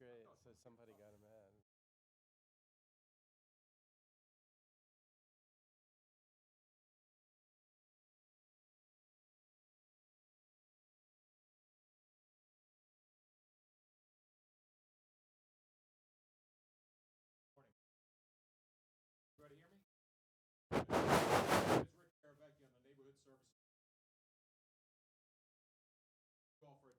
great. So somebody got him mad. Everybody hear me? It's Rick Caravecchia on the Neighborhood Services. Call for it.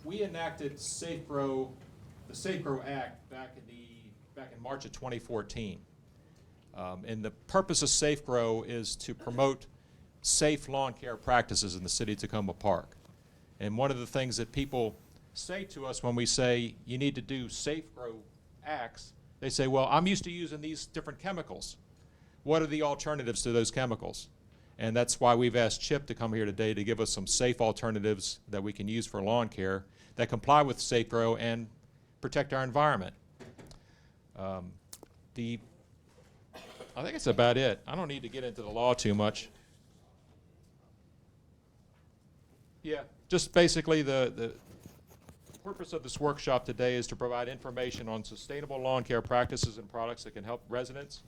We enacted the Safe Grow Act back in March of 2014. And the purpose of Safe Grow is to promote safe lawn care practices in the city of Takoma Park. And one of the things that people say to us when we say you need to do Safe Grow acts, they say, well, I'm used to using these different chemicals. What are the alternatives to those chemicals? And that's why we've asked Chip to come here today to give us some safe alternatives that we can use for lawn care that comply with Safe Grow and protect our environment. I think that's about it. I don't need to get into the law too much. Yeah, just basically the purpose of this workshop today is to provide information on sustainable lawn care practices and products that can help residents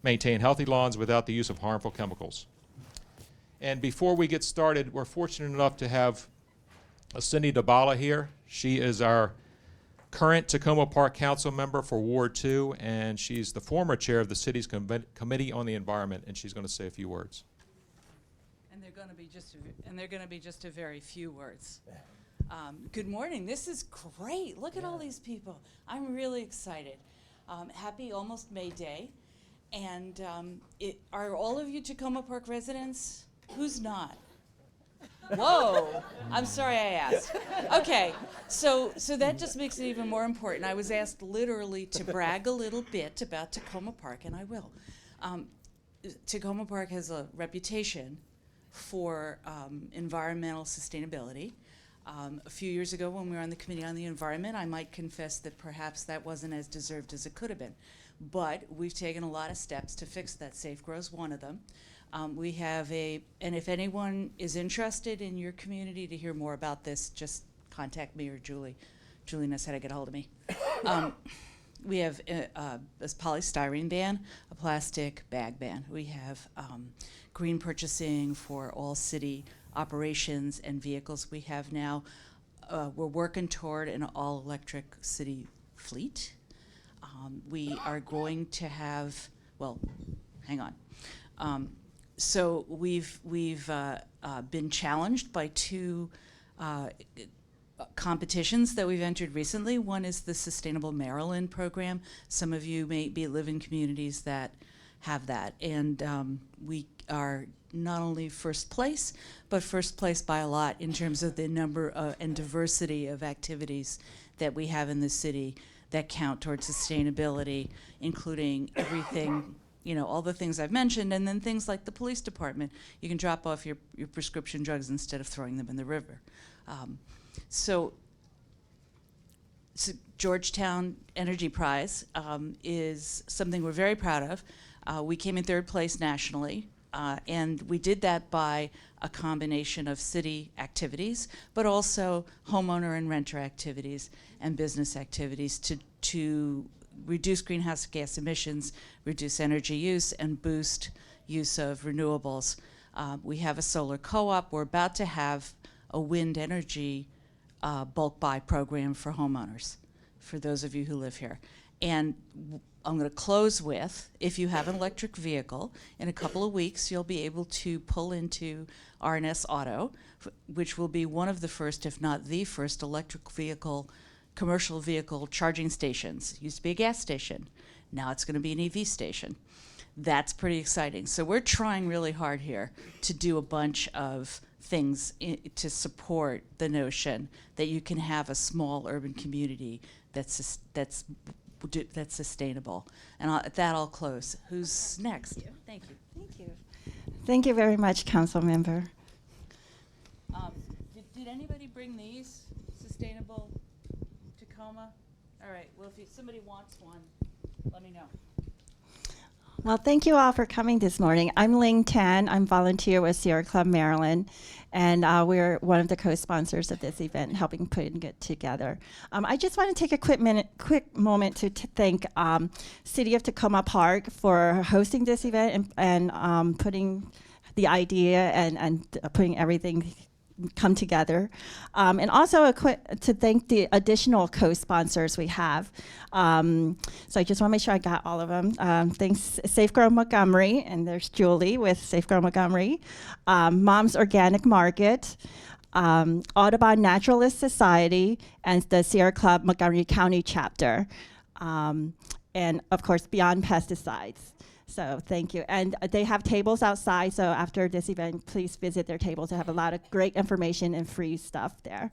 maintain healthy lawns without the use of harmful chemicals. And before we get started, we're fortunate enough to have Cindy DeBala here. She is our current Takoma Park Council member for Ward 2, and she's the former chair of the city's Committee on the Environment, and she's going to say a few words. And they're going to be just a very few words. Good morning. This is great. Look at all these people. I'm really excited. Happy almost May Day. And are all of you Takoma Park residents? Who's not? Whoa. I'm sorry I asked. Okay. So that just makes it even more important. I was asked literally to brag a little bit about Takoma Park, and I will. Takoma Park has a reputation for environmental sustainability. A few years ago when we were on the Committee on the Environment, I might confess that perhaps that wasn't as deserved as it could have been. But we've taken a lot of steps to fix that. Safe Grow is one of them. We have and if anyone is interested in your community to hear more about this, just contact me or Julie. Julie knows how to get a hold of me. We have a polystyrene ban, a plastic bag ban. We have green purchasing for all city operations and vehicles. We have now, we're working toward an all-electric city fleet. We are going to have, well, hang on. So we've been challenged by two competitions that we've entered recently. One is the Sustainable Maryland program. Some of you may live in communities that have that. And we are not only first place, but first place by a lot in terms of the number and diversity of activities that we have in the city that count towards sustainability, including everything, all the things I've mentioned, and then things like the police department. You can drop off your prescription drugs instead of throwing them in the river. So Georgetown Energy Prize is something we're very proud of. We came in third place nationally, and we did that by a combination of city activities, but also homeowner and renter activities and business activities to reduce greenhouse gas emissions, reduce energy use, and boost use of renewables. We have a solar co-op. We're about to have a wind energy bulk buy program for homeowners, for those of you who live here. And I'm going to close with, if you have an electric vehicle, in a couple of weeks you'll be able to pull into R&S Auto, which will be one of the first, if not the first, electric vehicle, commercial vehicle charging stations. It used to be a gas station. Now it's going to be an EV station. That's pretty exciting. So we're trying really hard here to do a bunch of things to support the notion that you can have a small urban community that's sustainable. And at that, I'll close. Who's next? Thank you. Thank you. Thank you very much, Council Member. Did anybody bring these? Sustainable Takoma? All right. Well, if somebody wants one, let me know. Well, thank you all for coming this morning. I'm Ling Tan. I'm volunteer with Sierra Club Maryland, and we're one of the co-sponsors of this event, helping putting it together. I just want to take a quick moment to thank City of Takoma Park for hosting this event and putting the idea and putting everything come together. And also to thank the additional co-sponsors we have. So I just want to make sure I got all of them. Thanks Safegrow Montgomery, and there's Julie with Safegrow Montgomery, Mom's Organic Market, Audubon Naturalist Society, and the Sierra Club Montgomery County chapter. And of course, Beyond Pesticides. So thank you. And they have tables outside, so after this event, please visit their tables. They have a lot of great information and free stuff there.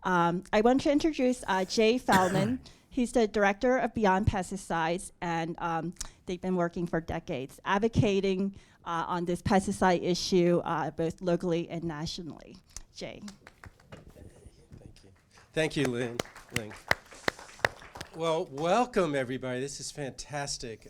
I want to introduce Jay Feldman. He's the director of Beyond Pesticides, and they've been working for decades, advocating on this pesticide issue, both locally and nationally. Jay. Thank you. Thank you, Ling. Well, welcome, everybody. This is fantastic.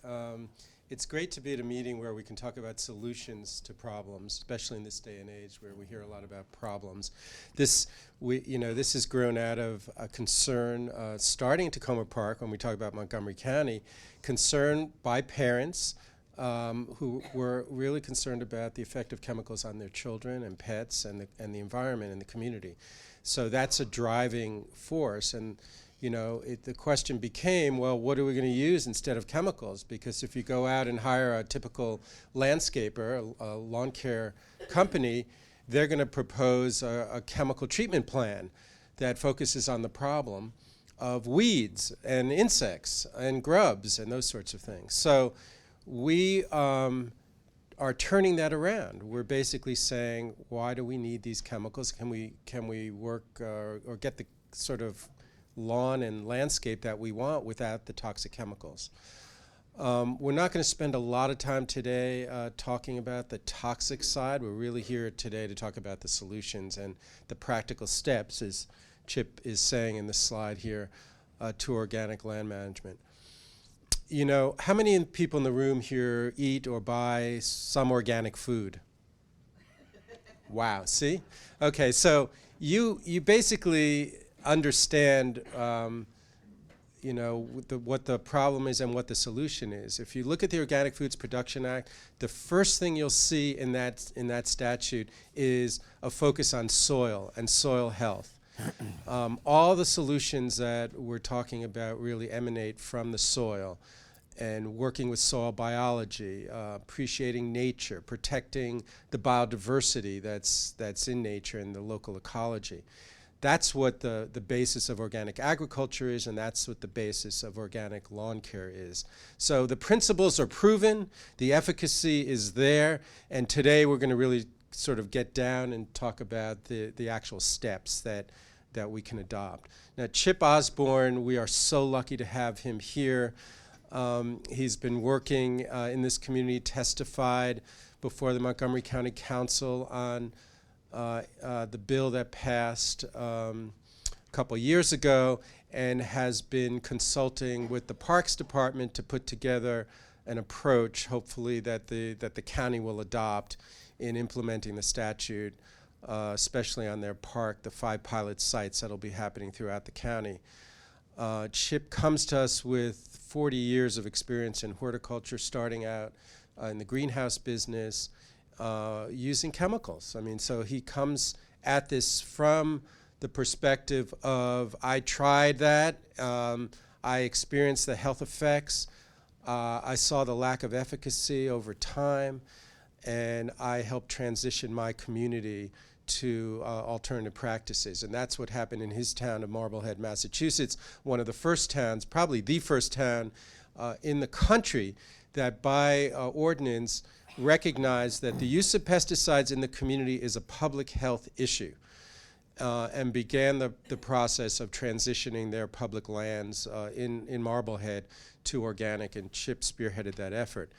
It's great to be at a meeting where we can talk about solutions to problems, especially in this day and age where we hear a lot about problems. This has grown out of a concern starting at Takoma Park when we talk about Montgomery County, concern by parents who were really concerned about the effect of chemicals on their children and pets and the environment and the community. So that's a driving force. And the question became, well, what are we going to use instead of chemicals? Because if you go out and hire a typical landscaper, a lawn care company, they're going to propose a chemical treatment plan that focuses on the problem of weeds and insects and grubs and those sorts of things. So we are turning that around. We're basically saying, why do we need these chemicals? Can we work or get the sort of lawn and landscape that we want without the toxic chemicals? We're not going to spend a lot of time today talking about the toxic side. We're really here today to talk about the solutions and the practical steps, as Chip is saying in the slide here, to organic land management. How many people in the room here eat or buy some organic food? Wow, see? Okay, so you basically understand what the problem is and what the solution is. If you look at the Organic Foods Production Act, the first thing you'll see in that statute is a focus on soil and soil health. All the solutions that we're talking about really emanate from the soil, and working with soil biology, appreciating nature, protecting the biodiversity that's in nature and the local ecology. That's what the basis of organic agriculture is, and that's what the basis of organic lawn care is. So the principles are proven, the efficacy is there, and today we're going to really sort of get down and talk about the actual steps that we can adopt. Now, Chip Osborne, we are so lucky to have him here. He's been working in this community, testified before the Montgomery County Council on the bill that passed a couple years ago, and has been consulting with the Parks Department to put together an approach, hopefully, that the county will adopt in implementing the statute, especially on their park, the 5 pilot sites that'll be happening throughout the county. Chip comes to us with 40 years of experience in horticulture, starting out in the greenhouse business, using chemicals. So he comes at this from the perspective of, I tried that, I experienced the health effects, I saw the lack of efficacy over time, and I helped transition my community to alternative practices. And that's what happened in his town of Marblehead, Massachusetts, one of the first towns, probably the first town in the country that by ordinance recognized that the use of pesticides in the community is a public health issue, and began the process of transitioning their public lands in Marblehead to organic, and Chip spearheaded that effort.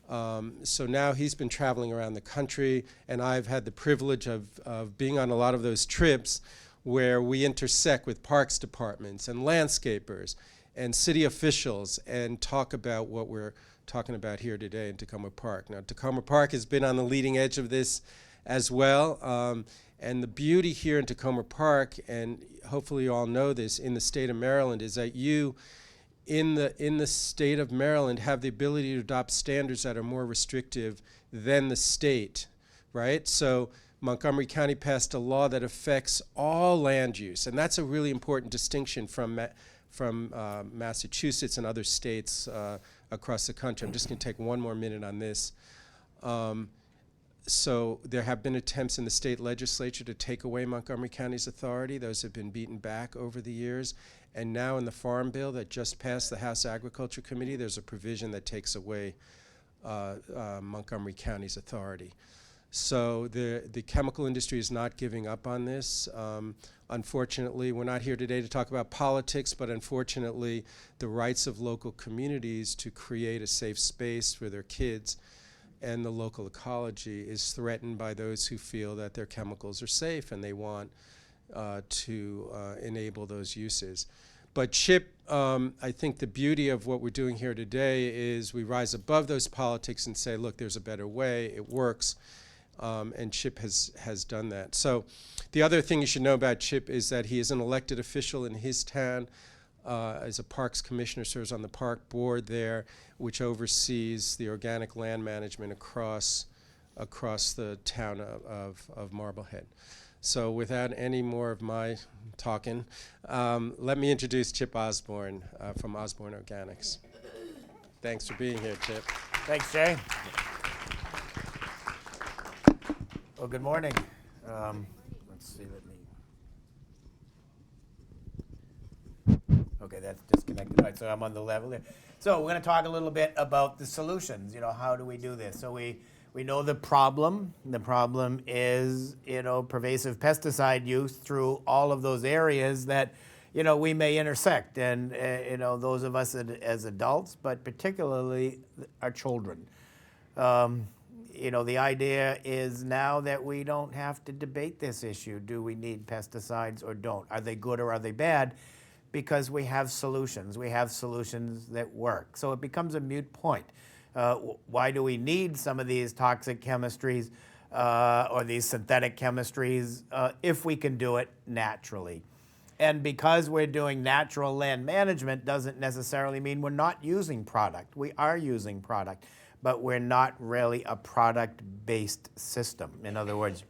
So now he's been traveling around the country, and I've had the privilege of being on a lot of those trips where we intersect with parks departments and landscapers and city officials and talk about what we're talking about here today in Takoma Park. Now, Takoma Park has been on the leading edge of this as well. And the beauty here in Takoma Park, and hopefully you all know this, in the state of Maryland, is that you, in the state of Maryland, have the ability to adopt standards that are more restrictive than the state, right? So Montgomery County passed a law that affects all land use, and that's a really important distinction from Massachusetts and other states across the country. I'm just going to take one more minute on this. So there have been attempts in the state legislature to take away Montgomery County's authority. Those have been beaten back over the years. And now in the Farm Bill that just passed the House Agriculture Committee, there's a provision that takes away Montgomery County's authority. So the chemical industry is not giving up on this. Unfortunately, we're not here today to talk about politics, but unfortunately, the rights of local communities to create a safe space for their kids and the local ecology is threatened by those who feel that their chemicals are safe and they want to enable those uses. But CHIP, I think the beauty of what we're doing here today is we rise above those politics and say, look, there's a better way, it works, and CHIP has done that. So the other thing you should know about CHIP is that he is an elected official in his town. As a parks commissioner, serves on the park board there, which oversees the organic land management across the town of Marblehead. So without any more of my talking, let me introduce Chip Osborne from Osborne Organics. Thanks for being here, Chip. Thanks, Jay. Well, good morning. Let's see, okay, that's disconnected. All right, so I'm on the level there. So we're going to talk a little bit about the solutions. How do we do this? So we know the problem. The problem is, pervasive pesticide use through all of those areas that, we may intersect. And, those of us as adults, but particularly our children. The idea is now that we don't have to debate this issue. Do we need pesticides or don't? Are they good or are they bad? Because we have solutions. We have solutions that work. So it becomes a moot point. Why do we need some of these toxic chemistries or these synthetic chemistries if we can do it naturally? And because we're doing natural land management doesn't necessarily mean we're not using product. We are using product, but we're not really a product-based system. In other words,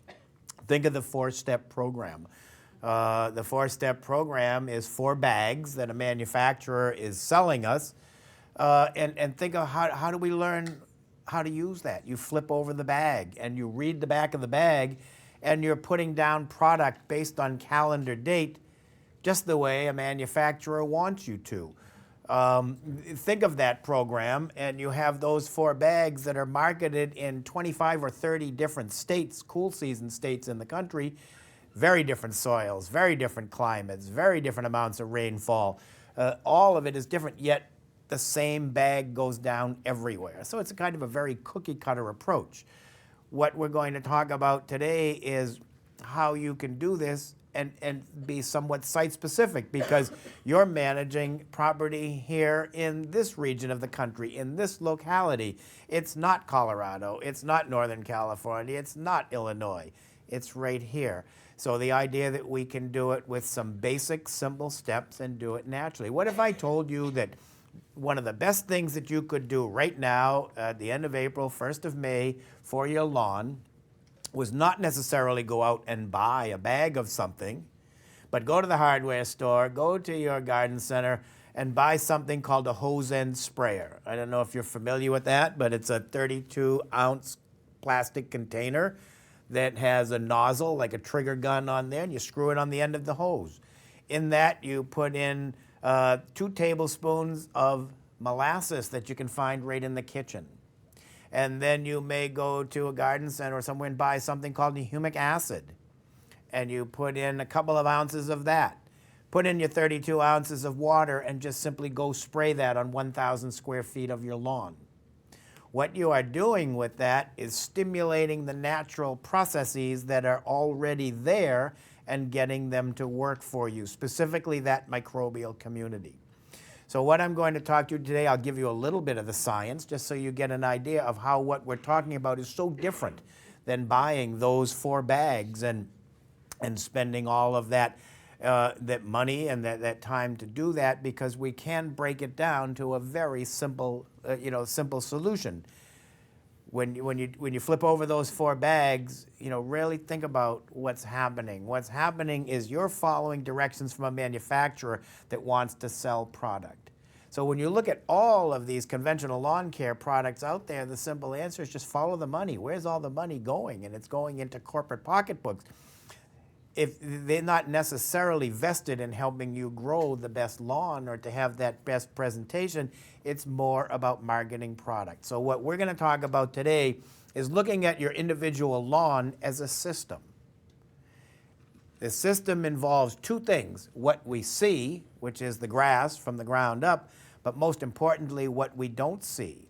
think of the 4-step program. The 4-step program is 4 bags that a manufacturer is selling us. And think of how do we learn how to use that? You flip over the bag and you read the back of the bag and you're putting down product based on calendar date just the way a manufacturer wants you to. Think of that program and you have those 4 bags that are marketed in 25 or 30 different states, cool season states in the country. Very different soils, very different climates, very different amounts of rainfall. All of it is different, yet the same bag goes down everywhere. So it's a kind of a very cookie-cutter approach. What we're going to talk about today is how you can do this and be somewhat site-specific, because you're managing property here in this region of the country, in this locality. It's not Colorado, it's not Northern California, it's not Illinois. It's right here. So the idea that we can do it with some basic, simple steps and do it naturally. What if I told you that one of the best things that you could do right now at the end of April, 1st of May for your lawn was not necessarily go out and buy a bag of something, but go to the hardware store, go to your garden center, and buy something called a hose end sprayer. I don't know if you're familiar with that, but it's a 32-ounce plastic container that has a nozzle, like a trigger gun on there, and you screw it on the end of the hose. In that, you put in 2 tablespoons of molasses that you can find right in the kitchen. And then you may go to a garden center or somewhere and buy something called humic acid. And you put in a couple of ounces of that. Put in your 32 ounces of water and just simply go spray that on 1,000 square feet of your lawn. What you are doing with that is stimulating the natural processes that are already there and getting them to work for you, specifically that microbial community. So what I'm going to talk to you today, I'll give you a little bit of the science just so you get an idea of how what we're talking about is so different than buying those 4 bags and spending all of that that money and that time to do that, because we can break it down to a very simple simple solution. When you flip over those 4 bags, really think about what's happening. What's happening is you're following directions from a manufacturer that wants to sell product. So when you look at all of these conventional lawn care products out there, the simple answer is just follow the money. Where's all the money going? And it's going into corporate pocketbooks. If they're not necessarily vested in helping you grow the best lawn or to have that best presentation, it's more about marketing product. So what we're going to talk about today is looking at your individual lawn as a system. The system involves 2 things: what we see, which is the grass from the ground up, but most importantly, what we don't see.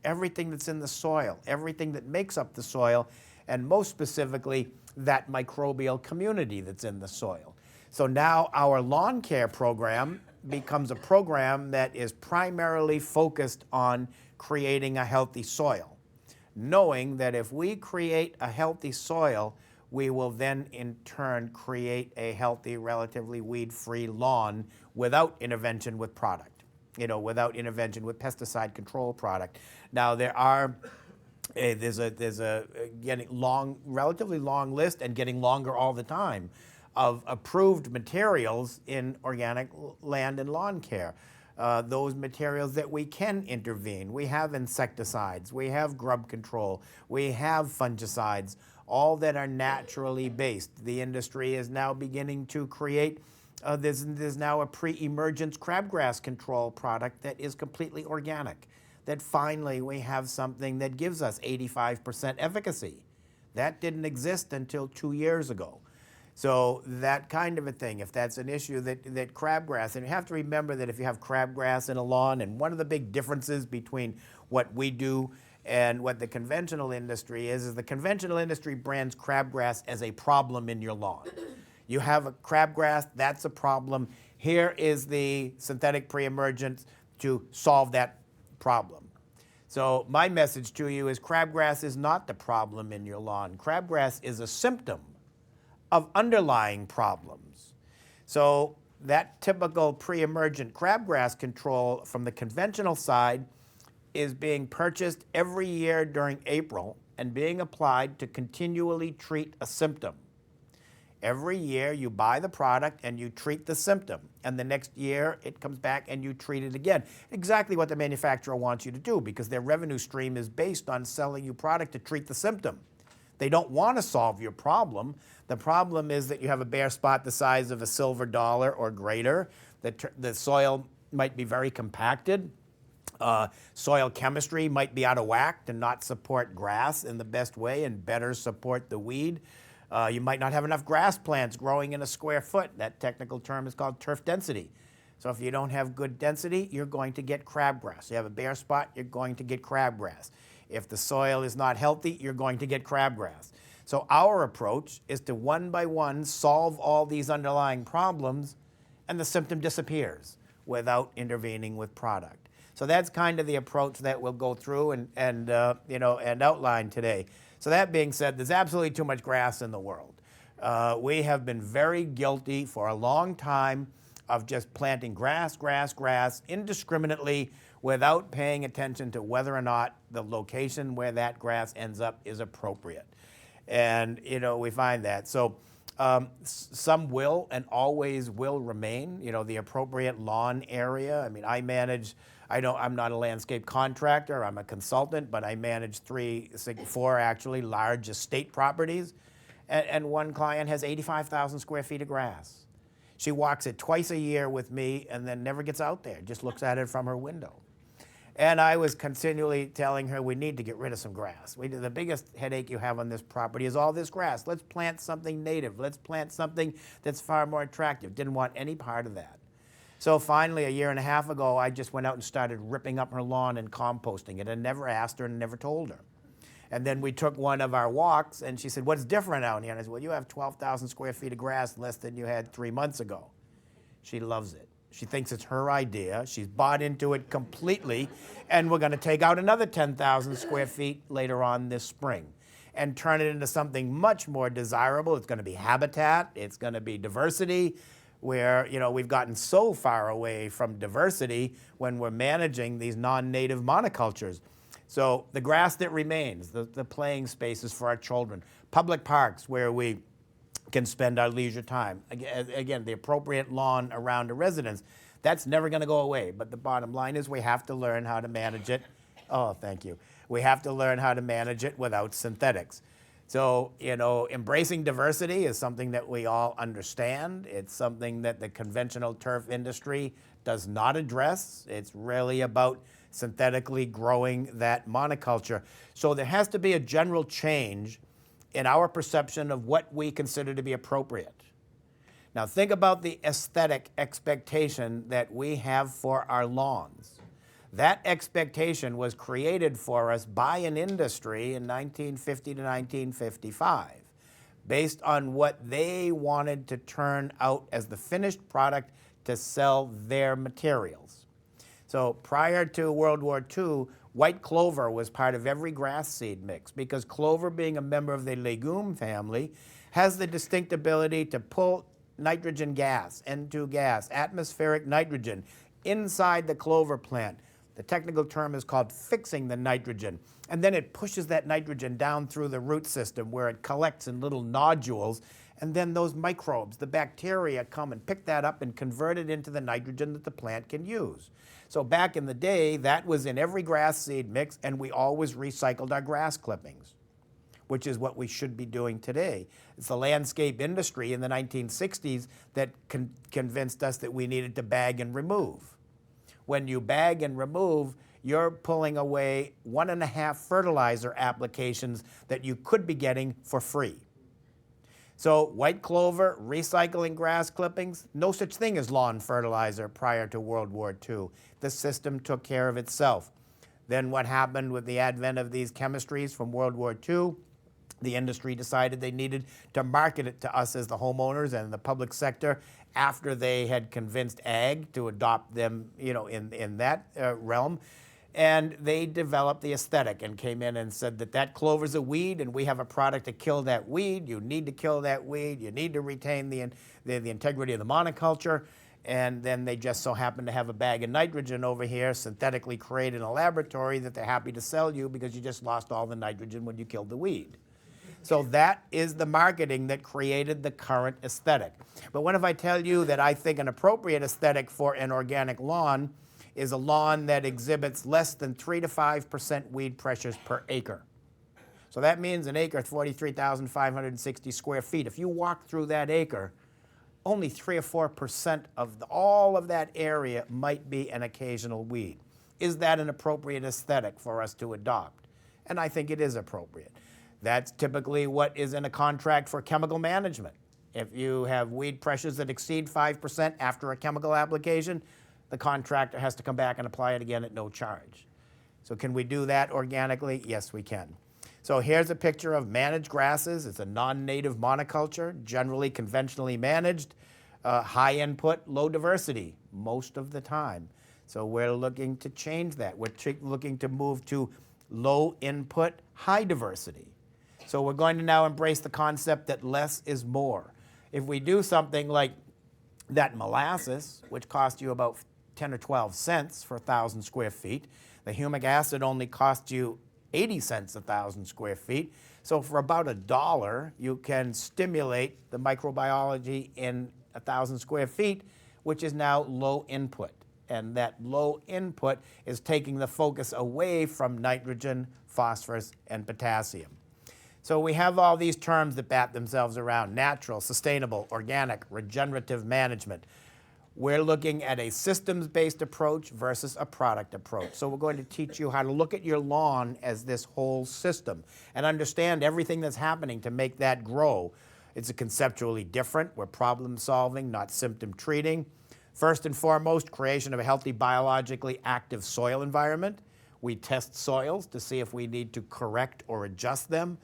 Everything that's in the soil, everything that makes up the soil, and most specifically, that microbial community that's in the soil. So now our lawn care program becomes a program that is primarily focused on creating a healthy soil, knowing that if we create a healthy soil, we will then in turn create a healthy, relatively weed-free lawn without intervention with product, without intervention with pesticide control product. Now there's a relatively long list, and getting longer all the time, of approved materials in organic land and lawn care. Those materials that we can intervene. We have insecticides, we have grub control, we have fungicides, all that are naturally based. The industry is now beginning to create, there's now a pre-emergence crabgrass control product that is completely organic. That finally we have something that gives us 85% efficacy. That didn't exist until 2 years ago. So that kind of a thing, if that's an issue that crabgrass, and you have to remember that if you have crabgrass in a lawn, and one of the big differences between what we do and what the conventional industry is the conventional industry brands crabgrass as a problem in your lawn. You have a crabgrass, that's a problem. Here is the synthetic pre-emergence to solve that problem. So my message to you is crabgrass is not the problem in your lawn. Crabgrass is a symptom of underlying problems. So that typical pre-emergent crabgrass control from the conventional side is being purchased every year during April and being applied to continually treat a symptom. Every year you buy the product and you treat the symptom, and the next year it comes back and you treat it again. Exactly what the manufacturer wants you to do, because their revenue stream is based on selling you product to treat the symptom. They don't want to solve your problem. The problem is that you have a bare spot the size of a silver dollar or greater. The soil might be very compacted. Soil chemistry might be out of whack to not support grass in the best way and better support the weed. You might not have enough grass plants growing in a square foot. That technical term is called turf density. So if you don't have good density, you're going to get crabgrass. You have a bare spot, you're going to get crabgrass. If the soil is not healthy, you're going to get crabgrass. So our approach is to one by one solve all these underlying problems, and the symptom disappears without intervening with product. So that's kind of the approach that we'll go through and outline today. So that being said, there's absolutely too much grass in the world. We have been very guilty for a long time of just planting grass indiscriminately without paying attention to whether or not the location where that grass ends up is appropriate. And, we find that. So some will and always will remain, the appropriate lawn area. I mean, I'm not a landscape contractor, I'm a consultant, but I manage 4 actually large estate properties. And one client has 85,000 square feet of grass. She walks it twice a year with me and then never gets out there, just looks at it from her window. And I was continually telling her we need to get rid of some grass. The biggest headache you have on this property is all this grass. Let's plant something native. Let's plant something that's far more attractive. Didn't want any part of that. So finally, a year and a half ago, I just went out and started ripping up her lawn and composting it, and never asked her and never told her. And then we took one of our walks, and she said, "What's different out here?" And I said, "Well, you have 12,000 square feet of grass less than you had 3 months ago." She loves it. She thinks it's her idea. She's bought into it completely, and we're going to take out another 10,000 square feet later on this spring and turn it into something much more desirable. It's going to be habitat. It's going to be diversity, where, you know, we've gotten so far away from diversity when we're managing these non-native monocultures. So the grass that remains, the playing spaces for our children, public parks where we can spend our leisure time. Again, the appropriate lawn around a residence, that's never going to go away. But the bottom line is we have to learn how to manage it. Oh, thank you. We have to learn how to manage it without synthetics. So, you know, embracing diversity is something that we all understand. It's something that the conventional turf industry does not address. It's really about synthetically growing that monoculture. So there has to be a general change in our perception of what we consider to be appropriate. Now think about the aesthetic expectation that we have for our lawns. That expectation was created for us by an industry in 1950 to 1955, based on what they wanted to turn out as the finished product to sell their materials. So prior to World War II, white clover was part of every grass seed mix, because clover, being a member of the legume family, has the distinct ability to pull nitrogen gas, N2 gas, atmospheric nitrogen, inside the clover plant. The technical term is called fixing the nitrogen. And then it pushes that nitrogen down through the root system where it collects in little nodules. And then those microbes, the bacteria, come and pick that up and convert it into the nitrogen that the plant can use. So back in the day, that was in every grass seed mix, and we always recycled our grass clippings, which is what we should be doing today. It's the landscape industry in the 1960s that convinced us that we needed to bag and remove. When you bag and remove, you're pulling away 1.5 fertilizer applications that you could be getting for free. So white clover, recycling grass clippings, no such thing as lawn fertilizer prior to World War II. The system took care of itself. Then what happened with the advent of these chemistries from World War II? The industry decided they needed to market it to us as the homeowners and the public sector after they had convinced ag to adopt them, you know, in that realm. And they developed the aesthetic and came in and said that clover's a weed, and we have a product to kill that weed. You need to kill that weed. You need to retain the integrity of the monoculture. And then they just so happen to have a bag of nitrogen over here, synthetically created in a laboratory, that they're happy to sell you because you just lost all the nitrogen when you killed the weed. So that is the marketing that created the current aesthetic. But what if I tell you that I think an appropriate aesthetic for an organic lawn is a lawn that exhibits less than 3 to 5% weed pressures per acre? So that means an acre, 43,560 square feet. If you walk through that acre, only 3 or 4% of all of that area might be an occasional weed. Is that an appropriate aesthetic for us to adopt? And I think it is appropriate. That's typically what is in a contract for chemical management. If you have weed pressures that exceed 5% after a chemical application, the contractor has to come back and apply it again at no charge. So can we do that organically? Yes, we can. So here's a picture of managed grasses. It's a non-native monoculture, generally conventionally managed, high input, low diversity most of the time. So we're looking to change that. We're looking to move to low input, high diversity. So we're going to now embrace the concept that less is more. If we do something like that molasses, which costs you about 10 or 12 cents for 1,000 square feet, the humic acid only costs you 80 cents a 1,000 square feet. So for about $1, you can stimulate the microbiology in 1,000 square feet, which is now low input. And that low input is taking the focus away from nitrogen, phosphorus, and potassium. So we have all these terms that bat themselves around: natural, sustainable, organic, regenerative management. We're looking at a systems-based approach versus a product approach. So we're going to teach you how to look at your lawn as this whole system and understand everything that's happening to make that grow. It's conceptually different. We're problem solving, not symptom treating. First and foremost, creation of a healthy, biologically active soil environment. We test soils to see if we need to correct or adjust them.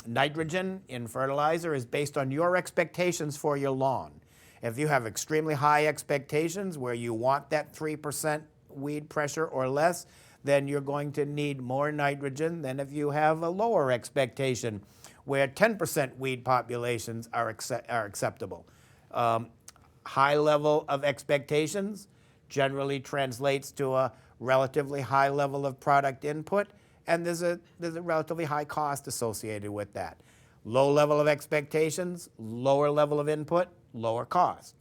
Nitrogen in fertilizer is based on your expectations for your lawn. If you have extremely high expectations where you want that 3% weed pressure or less, then you're going to need more nitrogen than if you have a lower expectation where 10% weed populations are acceptable. High level of expectations generally translates to a relatively high level of product input, and there's a relatively high cost associated with that. Low level of expectations, lower level of input, lower cost.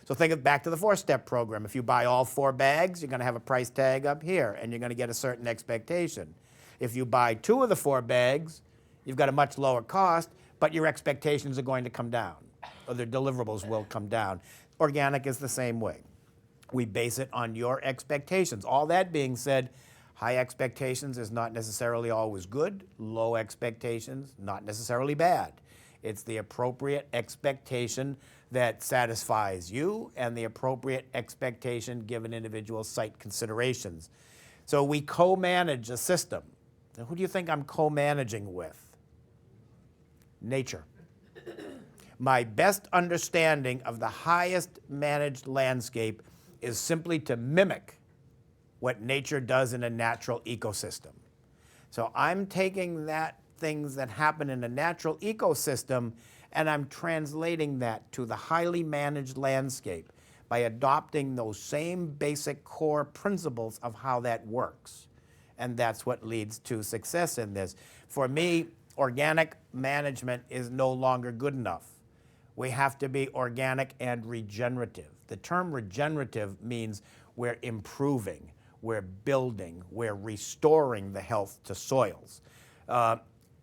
So think of back to the 4-step program. If you buy all 4 bags, you're going to have a price tag up here, and you're going to get a certain expectation. If you buy 2 of the 4 bags, you've got a much lower cost, but your expectations are going to come down, or the deliverables will come down. Organic is the same way. We base it on your expectations. All that being said, high expectations is not necessarily always good. Low expectations, not necessarily bad. It's the appropriate expectation that satisfies you and the appropriate expectation given individual site considerations. So we co-manage a system. Now, who do you think I'm co-managing with? Nature. My best understanding of the highest managed landscape is simply to mimic what nature does in a natural ecosystem. So I'm taking that things that happen in a natural ecosystem and I'm translating that to the highly managed landscape by adopting those same basic core principles of how that works. And that's what leads to success in this. For me, organic management is no longer good enough. We have to be organic and regenerative. The term regenerative means we're improving, we're building, we're restoring the health to soils.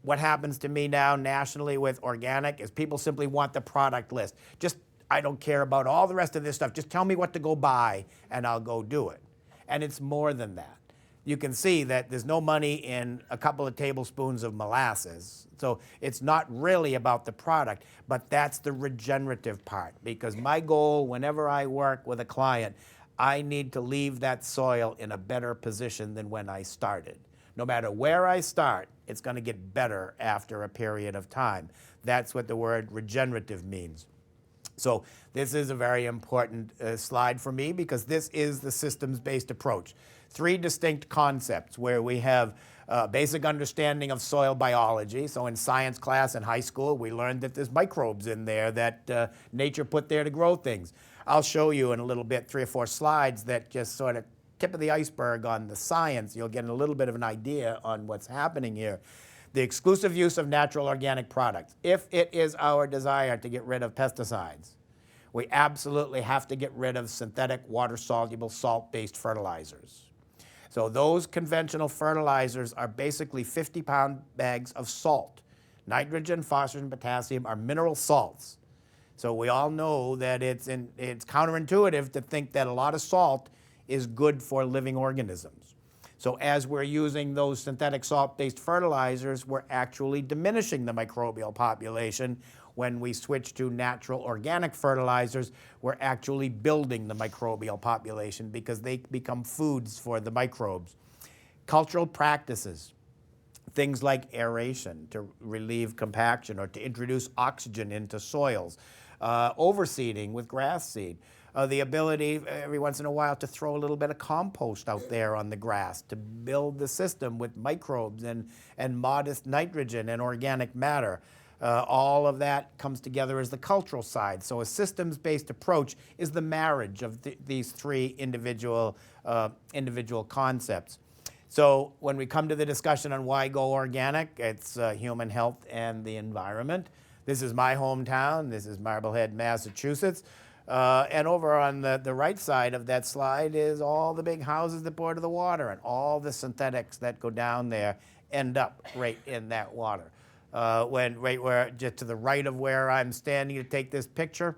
What happens to me now nationally with organic is people simply want the product list. Just, I don't care about all the rest of this stuff. Just tell me what to go buy and I'll go do it. And it's more than that. You can see that there's no money in a couple of tablespoons of molasses. So it's not really about the product, but that's the regenerative part. Because my goal whenever I work with a client, I need to leave that soil in a better position than when I started. No matter where I start, it's going to get better after a period of time. That's what the word regenerative means. So this is a very important slide for me because this is the systems-based approach. 3 distinct concepts where we have basic understanding of soil biology. So in science class in high school, we learned that there's microbes in there that nature put there to grow things. I'll show you in a little bit 3 or 4 slides that just sort of tip of the iceberg on the science. You'll get a little bit of an idea on what's happening here. The exclusive use of natural organic products. If it is our desire to get rid of pesticides, we absolutely have to get rid of synthetic water-soluble salt-based fertilizers. So those conventional fertilizers are basically 50-pound bags of salt. Nitrogen, phosphorus, and potassium are mineral salts. So we all know that it's counterintuitive to think that a lot of salt is good for living organisms. So as we're using those synthetic salt-based fertilizers, we're actually diminishing the microbial population. When we switch to natural organic fertilizers, we're actually building the microbial population because they become foods for the microbes. Cultural practices, things like aeration to relieve compaction or to introduce oxygen into soils, overseeding with grass seed, the ability every once in a while to throw a little bit of compost out there on the grass to build the system with microbes and modest nitrogen and organic matter. All of that comes together as the cultural side. So a systems-based approach is the marriage of these 3 individual concepts. So when we come to the discussion on why go organic, it's human health and the environment. This is my hometown. This is Marblehead, Massachusetts. And over on the right side of that slide is all the big houses that border the water, and all the synthetics that go down there end up right in that water. Right where, just to the right of where I'm standing to take this picture,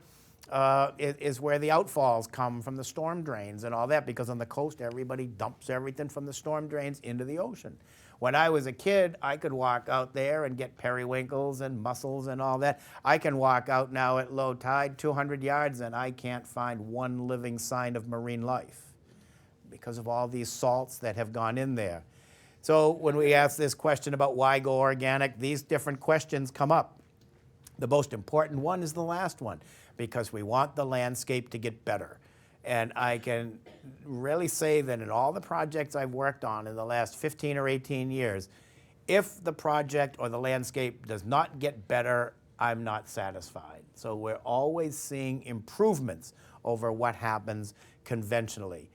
is where the outfalls come from the storm drains and all that, because on the coast everybody dumps everything from the storm drains into the ocean. When I was a kid, I could walk out there and get periwinkles and mussels and all that. I can walk out now at low tide 200 yards and I can't find one living sign of marine life because of all these salts that have gone in there. So when we ask this question about why go organic, these different questions come up. The most important one is the last one, because we want the landscape to get better. And I can really say that in all the projects I've worked on in the last 15 or 18 years, if the project or the landscape does not get better, I'm not satisfied. So we're always seeing improvements over what happens conventionally.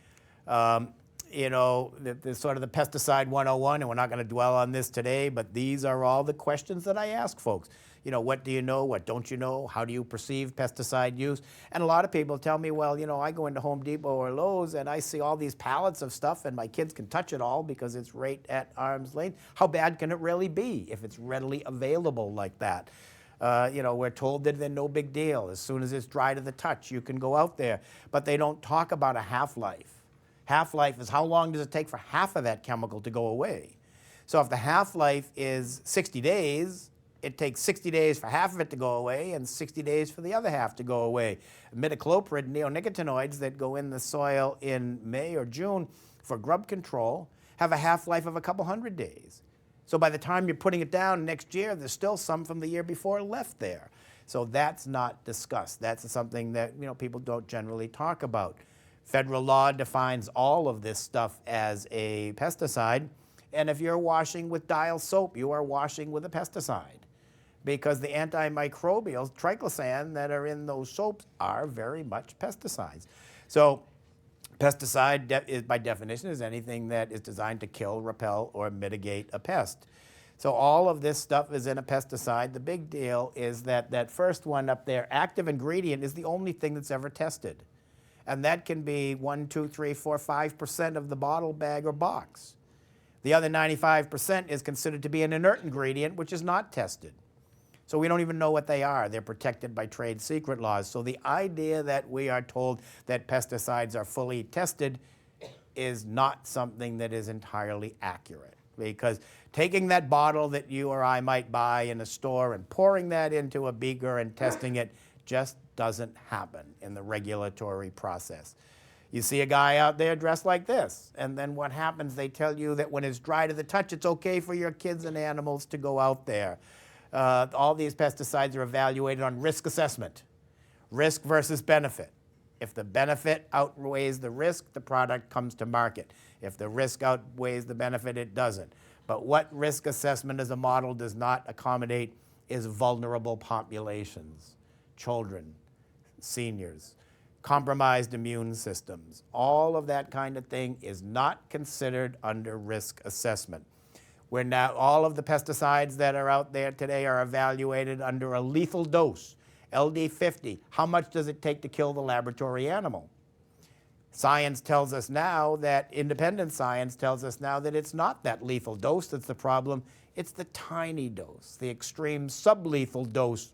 You know, the sort of the pesticide 101, and we're not going to dwell on this today, but these are all the questions that I ask folks. You know, what do you know? What don't you know? How do you perceive pesticide use? And a lot of people tell me, well, you know, I go into Home Depot or Lowe's and I see all these pallets of stuff and my kids can touch it all because it's right at arm's length. How bad can it really be if it's readily available like that? You know, we're told that they're no big deal. As soon as it's dry to the touch, you can go out there. But they don't talk about a half-life. Half-life is how long does it take for half of that chemical to go away? So if the half-life is 60 days, it takes 60 days for half of it to go away and 60 days for the other half to go away. Imidacloprid, neonicotinoids that go in the soil in May or June for grub control have a half-life of a couple hundred days. So by the time you're putting it down next year, there's still some from the year before left there. So that's not discussed. That's something that, you know, people don't generally talk about. Federal law defines all of this stuff as a pesticide. And if you're washing with Dial soap, you are washing with a pesticide, because the antimicrobials, triclosan, that are in those soaps are very much pesticides. So pesticide is, by definition, is anything that is designed to kill, repel, or mitigate a pest. So all of this stuff is in a pesticide. The big deal is that that first one up there, active ingredient, is the only thing that's ever tested. And that can be 1, 2, 3, 4, 5% of the bottle, bag, or box. The other 95% is considered to be an inert ingredient, which is not tested. So we don't even know what they are. They're protected by trade secret laws. So the idea that we are told that pesticides are fully tested is not something that is entirely accurate. Because taking that bottle that you or I might buy in a store and pouring that into a beaker and testing it just doesn't happen in the regulatory process. You see a guy out there dressed like this, and then what happens? They tell you that when it's dry to the touch, it's okay for your kids and animals to go out there. All these pesticides are evaluated on risk assessment, risk versus benefit. If the benefit outweighs the risk, the product comes to market. If the risk outweighs the benefit, it doesn't. But what risk assessment as a model does not accommodate is vulnerable populations, children, seniors, compromised immune systems. All of that kind of thing is not considered under risk assessment. Where now all of the pesticides that are out there today are evaluated under a lethal dose, LD50. How much does it take to kill the laboratory animal? Science tells us now that, independent science tells us now that it's not that lethal dose that's the problem. It's the tiny dose, the extreme sublethal dose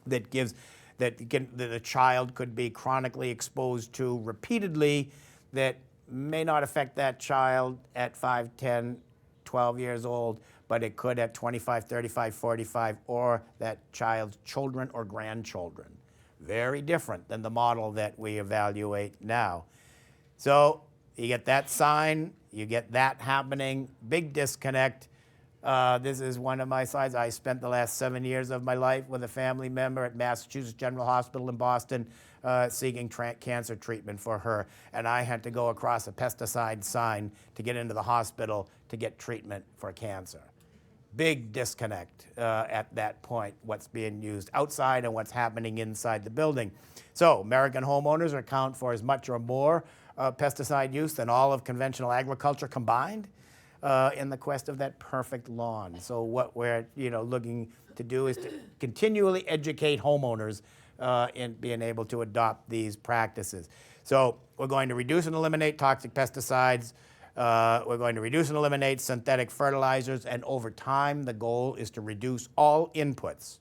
that gives, that a child could be chronically exposed to repeatedly, that may not affect that child at 5, 10, 12 years old, but it could at 25, 35, 45, or that child's children or grandchildren. Very different than the model that we evaluate now. So you get that sign, you get that happening, big disconnect. This is one of my slides. I spent the last 7 years of my life with a family member at Massachusetts General Hospital in Boston seeking cancer treatment for her. And I had to go across a pesticide sign to get into the hospital to get treatment for cancer. Big disconnect at that point, what's being used outside and what's happening inside the building. So American homeowners account for as much or more pesticide use than all of conventional agriculture combined. In the quest of that perfect lawn. So what we're looking to do is to continually educate homeowners in being able to adopt these practices. So we're going to reduce and eliminate toxic pesticides. We're going to reduce and eliminate synthetic fertilizers, and over time the goal is to reduce all inputs.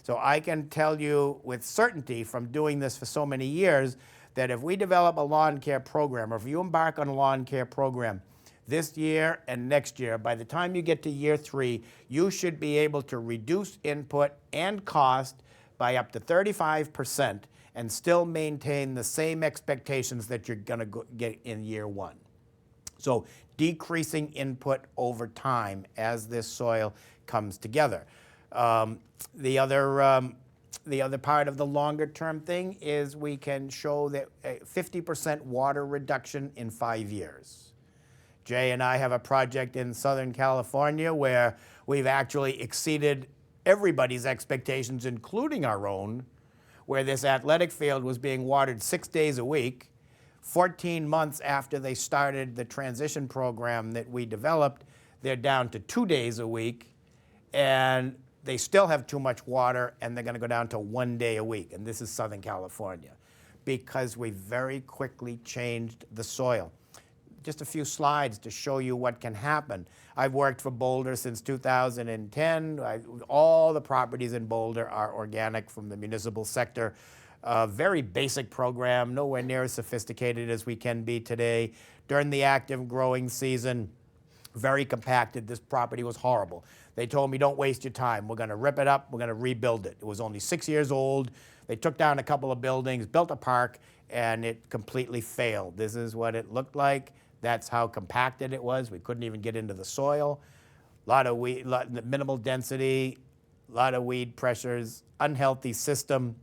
So I can tell you with certainty from doing this for so many years that if we develop a lawn care program, or if you embark on a lawn care program, this year and next year, by the time you get to year 3, you should be able to reduce input and cost by up to 35% and still maintain the same expectations that you're going to get in year 1. So decreasing input over time as this soil comes together. The other part of the longer term thing is we can show that 50% water reduction in 5 years. Jay and I have a project in Southern California where we've actually exceeded everybody's expectations, including our own, where this athletic field was being watered 6 days a week. 14 months after they started the transition program that we developed, they're down to 2 days a week, and they still have too much water, and they're going to go down to 1 day a week. And this is Southern California, because we very quickly changed the soil. Just a few slides to show you what can happen. I've worked for Boulder since 2010. All the properties in Boulder are organic from the municipal sector. Very basic program, nowhere near as sophisticated as we can be today. During the active growing season, very compacted. This property was horrible. They told me, don't waste your time. We're going to rip it up. We're going to rebuild it. It was only 6 years old. They took down a couple of buildings, built a park, and it completely failed. This is what it looked like. That's how compacted it was. We couldn't even get into the soil. A lot of weed, minimal density, a lot of weed pressures, unhealthy system.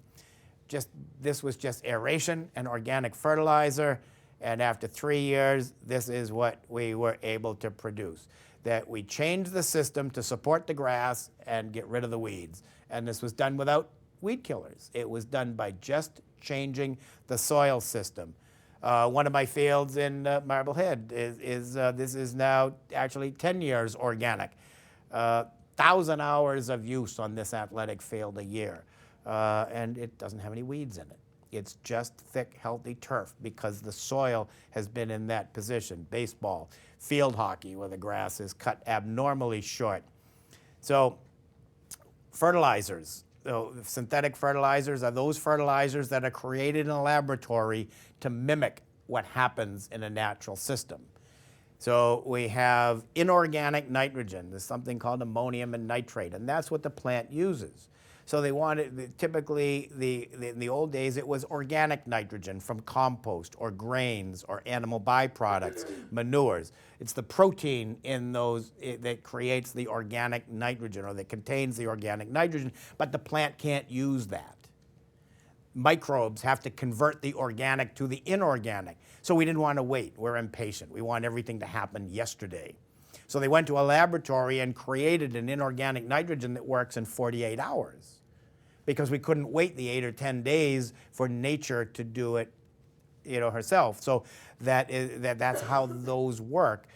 This was just aeration and organic fertilizer. And after 3 years, this is what we were able to produce. That we changed the system to support the grass and get rid of the weeds. And this was done without weed killers. It was done by just changing the soil system. One of my fields in Marblehead this is now actually 10 years organic. 1,000 hours of use on this athletic field a year. And it doesn't have any weeds in it. It's just thick, healthy turf because the soil has been in that position. Baseball, field hockey, where the grass is cut abnormally short. So fertilizers. So synthetic fertilizers are those fertilizers that are created in a laboratory to mimic what happens in a natural system. So we have inorganic nitrogen. There's something called ammonium and nitrate, and that's what the plant uses. So they wanted, typically, in the old days, it was organic nitrogen from compost or grains or animal byproducts, manures. It's the protein in those that creates the organic nitrogen, or that contains the organic nitrogen, but the plant can't use that. Microbes have to convert the organic to the inorganic. So we didn't want to wait. We're impatient. We want everything to happen yesterday. So they went to a laboratory and created an inorganic nitrogen that works in 48 hours. Because we couldn't wait the 8 or 10 days for nature to do it, herself. So that's how those work.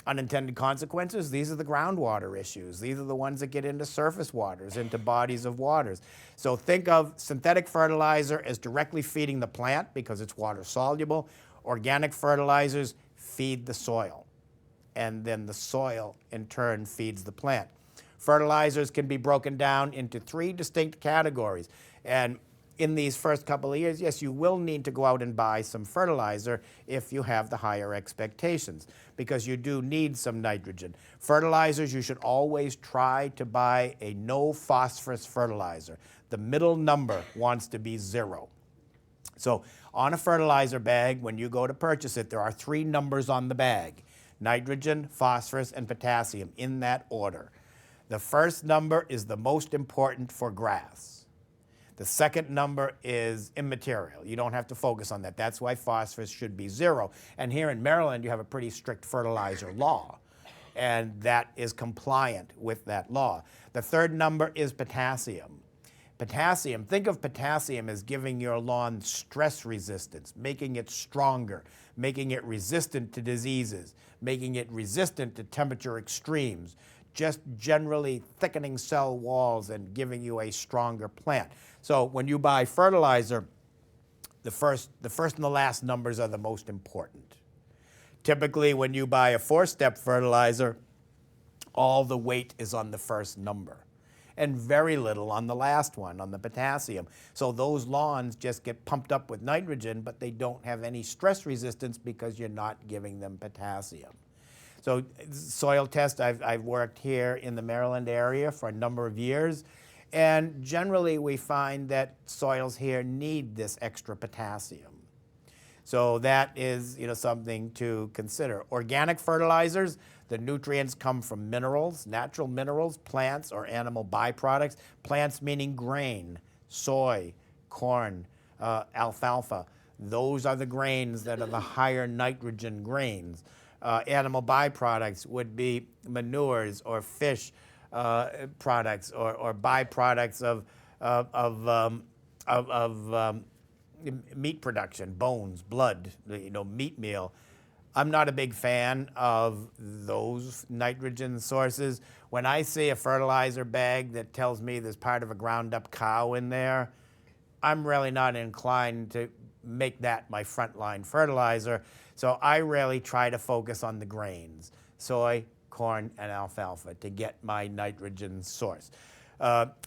Unintended consequences, these are the groundwater issues. These are the ones that get into surface waters, into bodies of waters. So think of synthetic fertilizer as directly feeding the plant because it's water soluble. Organic fertilizers feed the soil. And then the soil, in turn, feeds the plant. Fertilizers can be broken down into 3 distinct categories. And in these first couple of years, yes, you will need to go out and buy some fertilizer if you have the higher expectations, because you do need some nitrogen. Fertilizers, you should always try to buy a no phosphorus fertilizer. The middle number wants to be 0. So on a fertilizer bag, when you go to purchase it, there are 3 numbers on the bag: nitrogen, phosphorus, and potassium, in that order. The first number is the most important for grass. The second number is immaterial. You don't have to focus on that. That's why phosphorus should be 0. And here in Maryland, you have a pretty strict fertilizer law, and that is compliant with that law. The third number is potassium. Potassium, think of potassium as giving your lawn stress resistance, making it stronger, making it resistant to diseases, making it resistant to temperature extremes, just generally thickening cell walls and giving you a stronger plant. So when you buy fertilizer, the first and the last numbers are the most important. Typically, when you buy a 4-step fertilizer, all the weight is on the first number and very little on the last one, on the potassium. So those lawns just get pumped up with nitrogen, but they don't have any stress resistance because you're not giving them potassium. So soil test, I've worked here in the Maryland area for a number of years, and generally we find that soils here need this extra potassium. So that is something to consider. Organic fertilizers, The nutrients come from minerals, natural minerals, plants or animal byproducts. Plants meaning grain, soy, corn, alfalfa. Those are the grains that are the higher nitrogen grains. Animal byproducts would be manures or fish products or byproducts of meat production, bones, blood, meat meal. I'm not a big fan of those nitrogen sources. When I see a fertilizer bag that tells me there's part of a ground up cow in there, I'm really not inclined to make that my frontline fertilizer. So I really try to focus on the grains, soy, corn, and alfalfa to get my nitrogen source.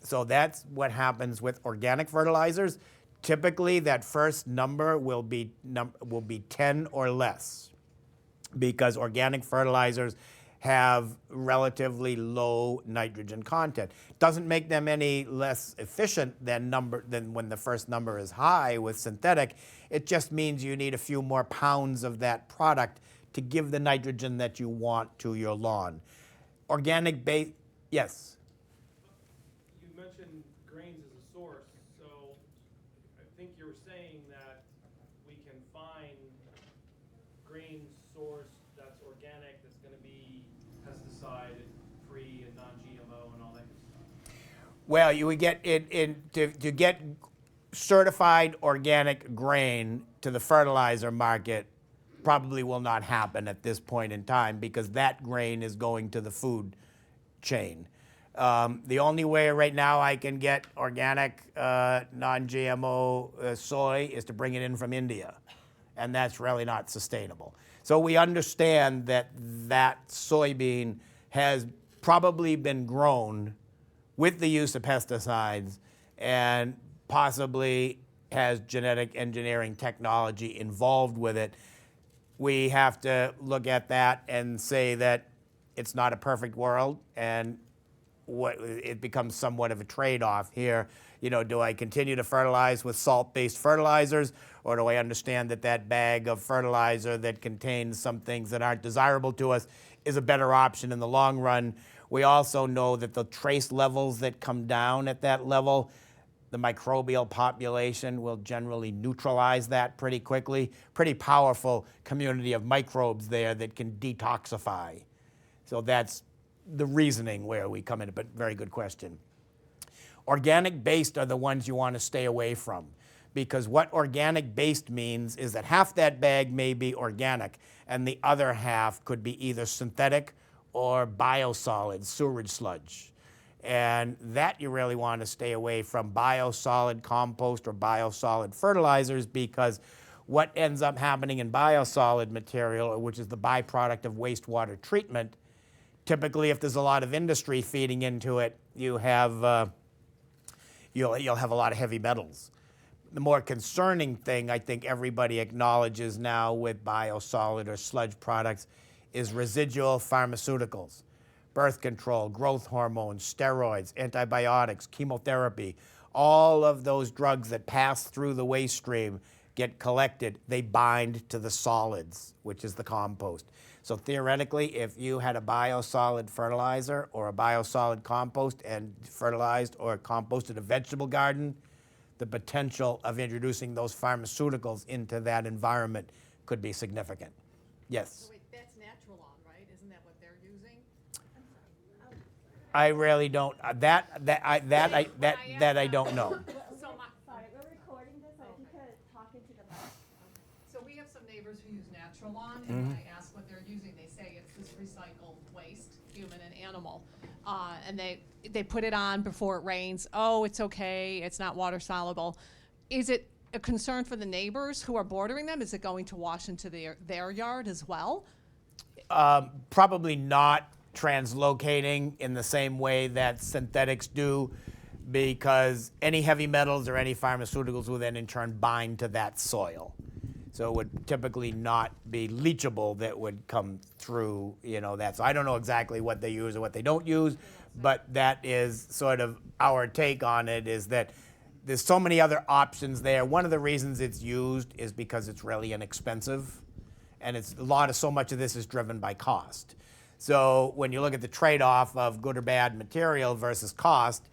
So that's what happens with organic fertilizers. Typically, that first number will be 10 or less, because organic fertilizers have relatively low nitrogen content. Doesn't make them any less efficient than when the first number is high with synthetic. It just means you need a few more pounds of that product to give the nitrogen that you want to your lawn. Organic base, yes. You mentioned grains as a source, so I think you were saying that we can find grain source that's organic, that's going to be pesticide-free and non-GMO and all that good stuff. Well, you would get to get certified organic grain to the fertilizer market probably will not happen at this point in time, because that grain is going to the food chain. The only way right now I can get organic non-GMO soy is to bring it in from India, and that's really not sustainable. So we understand that that soybean has probably been grown with the use of pesticides and possibly has genetic engineering technology involved with it. We have to look at that and say that it's not a perfect world, and it becomes somewhat of a trade-off here. Do I continue to fertilize with salt-based fertilizers, or do I understand that that bag of fertilizer that contains some things that aren't desirable to us is a better option in the long run? We also know that the trace levels that come down at that level, the microbial population will generally neutralize that pretty quickly. Pretty powerful community of microbes there that can detoxify. So that's the reasoning where we come in, but very good question. Organic-based are the ones you want to stay away from, because what organic-based means is that half that bag may be organic and the other half could be either synthetic or biosolid, sewage sludge. And that you really want to stay away from, biosolid compost or biosolid fertilizers, because what ends up happening in biosolid material, which is the byproduct of wastewater treatment, typically if there's a lot of industry feeding into it, you have you'll have a lot of heavy metals. The more concerning thing I think everybody acknowledges now with biosolid or sludge products is residual pharmaceuticals. Birth control, growth hormones, steroids, antibiotics, chemotherapy, all of those drugs that pass through the waste stream get collected, they bind to the solids, which is the compost. So theoretically, if you had a biosolid fertilizer or a biosolid compost and fertilized or composted a vegetable garden, the potential of introducing those pharmaceuticals into that environment could be significant. Yes? So wait, that's natural lawn, right? Isn't that what they're using? I really don't, that I don't know. So my, Sorry, we're recording this, so if you could talk into the mic. so we have some neighbors who use natural lawn, and when I ask what they're using, they say it's this recycled waste, human and animal. And they put it on before it rains. Oh, it's okay, it's not water soluble. Is it a concern for the neighbors who are bordering them? Is it going to wash into their yard as well? Probably not translocating in the same way that synthetics do, because any heavy metals or any pharmaceuticals will then in turn bind to that soil. So it would typically not be leachable that would come through, that. So I don't know exactly what they use or what they don't use, but that is sort of our take on it, is that there's so many other options there. One of the reasons it's used is because it's really inexpensive, and so much of this is driven by cost. So when you look at the trade-off of good or bad material versus cost,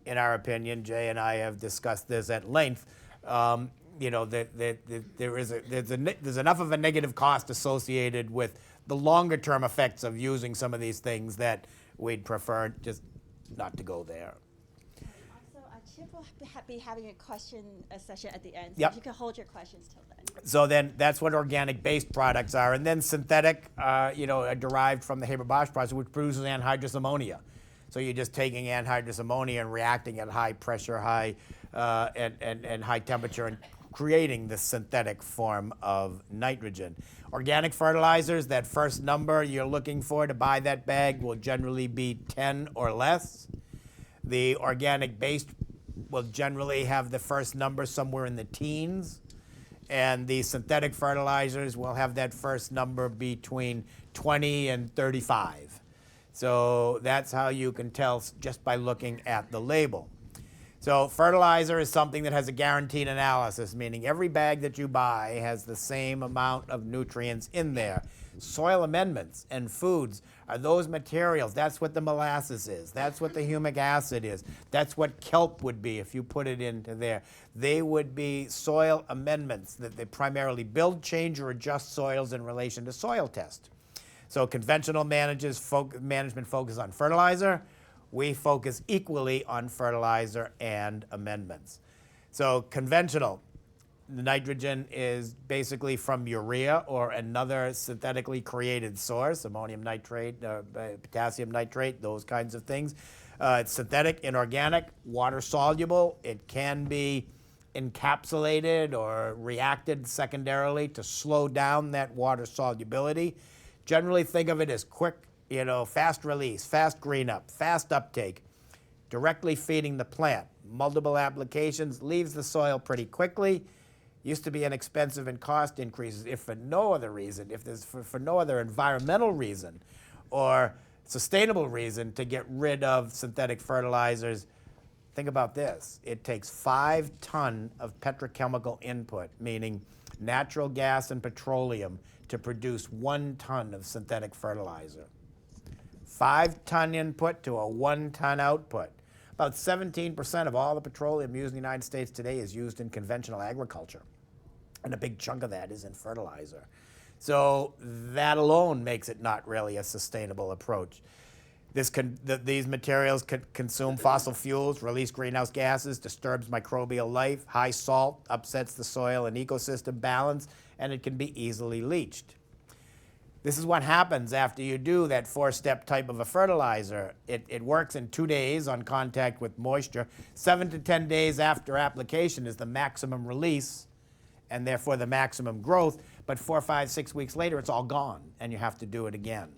in our opinion, Jay and I have discussed this at length, you know, there's enough of a negative cost associated with the longer term effects of using some of these things that we'd prefer just not to go there. Also, Chip will be having a question session at the end. So Yep. if you can hold your questions till then. So then that's what organic-based products are. And then synthetic, you know, are derived from the Haber-Bosch process, which produces anhydrous ammonia. So you're just taking anhydrous ammonia and reacting at high pressure, and high temperature and creating the synthetic form of nitrogen. Organic fertilizers, that first number you're looking for to buy that bag will generally be 10 or less. The organic-based will generally have the first number somewhere in the teens. And the synthetic fertilizers will have that first number between 20 and 35. So that's how you can tell just by looking at the label. So fertilizer is something that has a guaranteed analysis, meaning every bag that you buy has the same amount of nutrients in there. Soil amendments and foods are those materials. That's what the molasses is. That's what the humic acid is. That's what kelp would be if you put it into there. They would be soil amendments that they primarily build, change, or adjust soils in relation to soil test. So conventional management focus on fertilizer. We focus equally on fertilizer and amendments. So conventional, the nitrogen is basically from urea or another synthetically created source, ammonium nitrate, potassium nitrate, those kinds of things. It's synthetic, inorganic, water soluble. It can be encapsulated or reacted secondarily to slow down that water solubility. Generally think of it as quick, you know, fast release, fast green up, fast uptake, directly feeding the plant. Multiple applications, leaves the soil pretty quickly. Used to be inexpensive and cost increases if for no other reason, if there's for no other environmental reason or sustainable reason to get rid of synthetic fertilizers. Think about this. It takes 5 tons of petrochemical input, meaning natural gas and petroleum, to produce 1 ton of synthetic fertilizer. 5-ton input to a 1-ton output. About 17% of all the petroleum used in the United States today is used in conventional agriculture. And a big chunk of that is in fertilizer. So that alone makes it not really a sustainable approach. These materials consume fossil fuels, release greenhouse gases, disturbs microbial life, high salt, upsets the soil and ecosystem balance, and it can be easily leached. This is what happens after you do that 4-step type of a fertilizer. It works in 2 days on contact with moisture. 7 to 10 days after application is the maximum release and therefore the maximum growth, but 4, 5, 6 weeks later it's all gone and you have to do it again.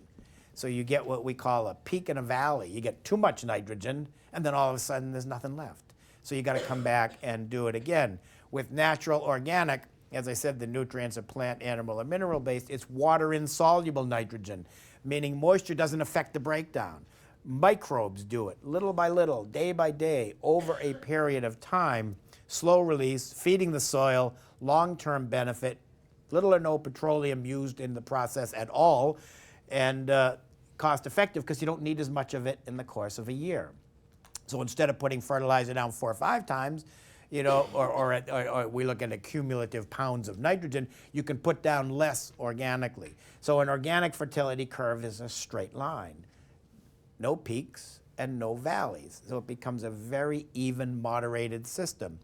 So you get what we call a peak and a valley. You get too much nitrogen and then all of a sudden there's nothing left. So you got to come back and do it again. With natural organic, as I said, the nutrients are plant, animal, or mineral-based. It's water-insoluble nitrogen, meaning moisture doesn't affect the breakdown. Microbes do it, little by little, day by day, over a period of time. Slow release, feeding the soil, long-term benefit, little or no petroleum used in the process at all, and cost-effective because you don't need as much of it in the course of a year. So instead of putting fertilizer down 4 or 5 times, you know, or we look at cumulative pounds of nitrogen, you can put down less organically. So an organic fertility curve is a straight line. No peaks and no valleys. So it becomes a very even, moderated system.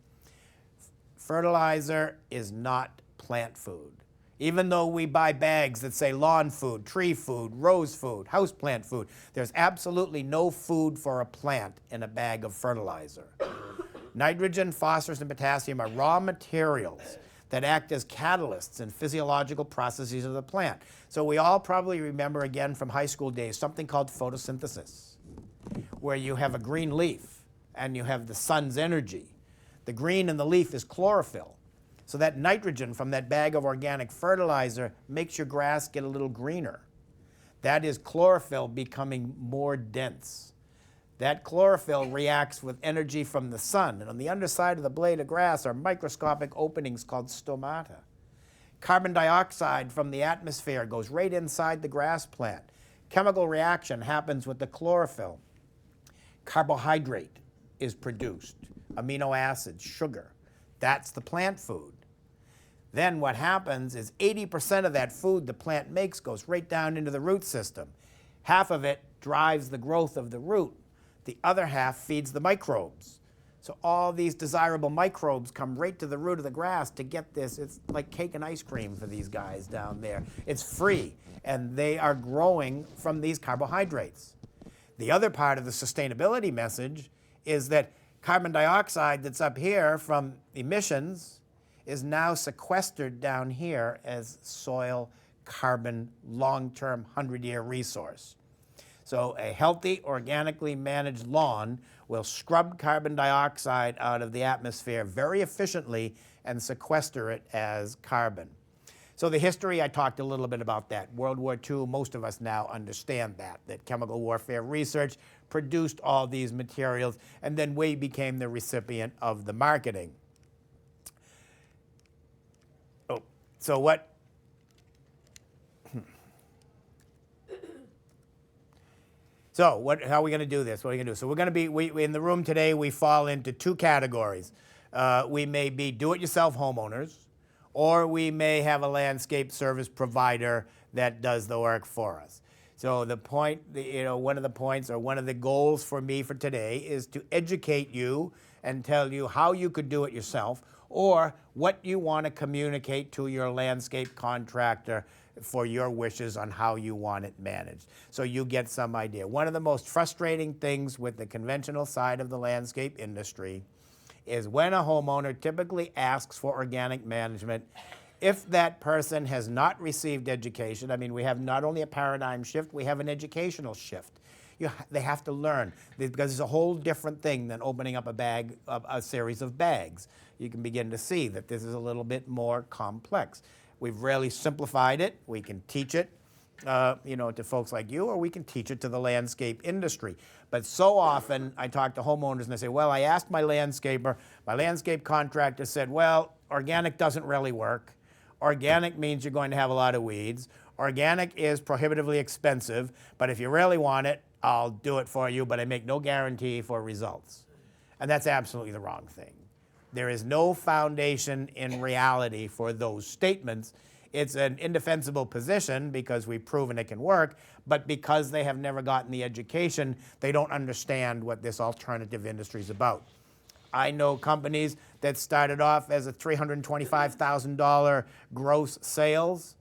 Fertilizer is not plant food. Even though we buy bags that say lawn food, tree food, rose food, houseplant food, there's absolutely no food for a plant in a bag of fertilizer. Nitrogen, phosphorus, and potassium are raw materials that act as catalysts in physiological processes of the plant. So we all probably remember again from high school days something called photosynthesis, where you have a green leaf and you have the sun's energy. The green in the leaf is chlorophyll. So that nitrogen from that bag of organic fertilizer makes your grass get a little greener. That is chlorophyll becoming more dense. That chlorophyll reacts with energy from the sun, and on the underside of the blade of grass are microscopic openings called stomata. Carbon dioxide from the atmosphere goes right inside the grass plant. chemical reaction happens with the chlorophyll. Carbohydrate is produced, amino acids, sugar. That's the plant food. Then what happens is 80% of that food the plant makes goes right down into the root system. Half of it drives the growth of the root. The other half feeds the microbes. So all these desirable microbes come right to the root of the grass to get this. It's like cake and ice cream for these guys down there. It's free, and they are growing from these carbohydrates. The other part of the sustainability message is that carbon dioxide that's up here from emissions is now sequestered down here as soil carbon long-term 100-year resource. So a healthy, organically managed lawn will scrub carbon dioxide out of the atmosphere very efficiently and sequester it as carbon. So the history, I talked a little bit about that. World War II, most of us now understand that chemical warfare research produced all these materials, and then we became the recipient of the marketing. Oh, so what? So how are we going to do this? What are we going to do? So we're going to be, in the room today, we fall into two categories. We may be do-it-yourself homeowners, or we may have a landscape service provider that does the work for us. So the point, one of the points or one of the goals for me for today is to educate you and tell you how you could do it yourself, or what you want to communicate to your landscape contractor for your wishes on how you want it managed, so you get some idea. One of the most frustrating things with the conventional side of the landscape industry is when a homeowner typically asks for organic management, if that person has not received education. I mean, we have not only a paradigm shift, we have an educational shift. They have to learn, because it's a whole different thing than opening up a series of bags. You can begin to see that this is a little bit more complex. We've really simplified it. We can teach it, to folks like you, or we can teach it to the landscape industry. But so often I talk to homeowners and they say, well, I asked my landscaper, my landscape contractor said, well, organic doesn't really work. Organic means you're going to have a lot of weeds. Organic is prohibitively expensive, but if you really want it, I'll do it for you, but I make no guarantee for results. And that's absolutely the wrong thing. There is no foundation in reality for those statements. It's an indefensible position because we've proven it can work, but because they have never gotten the education, they don't understand what this alternative industry is about. I know companies that started off as a $325,000 gross sales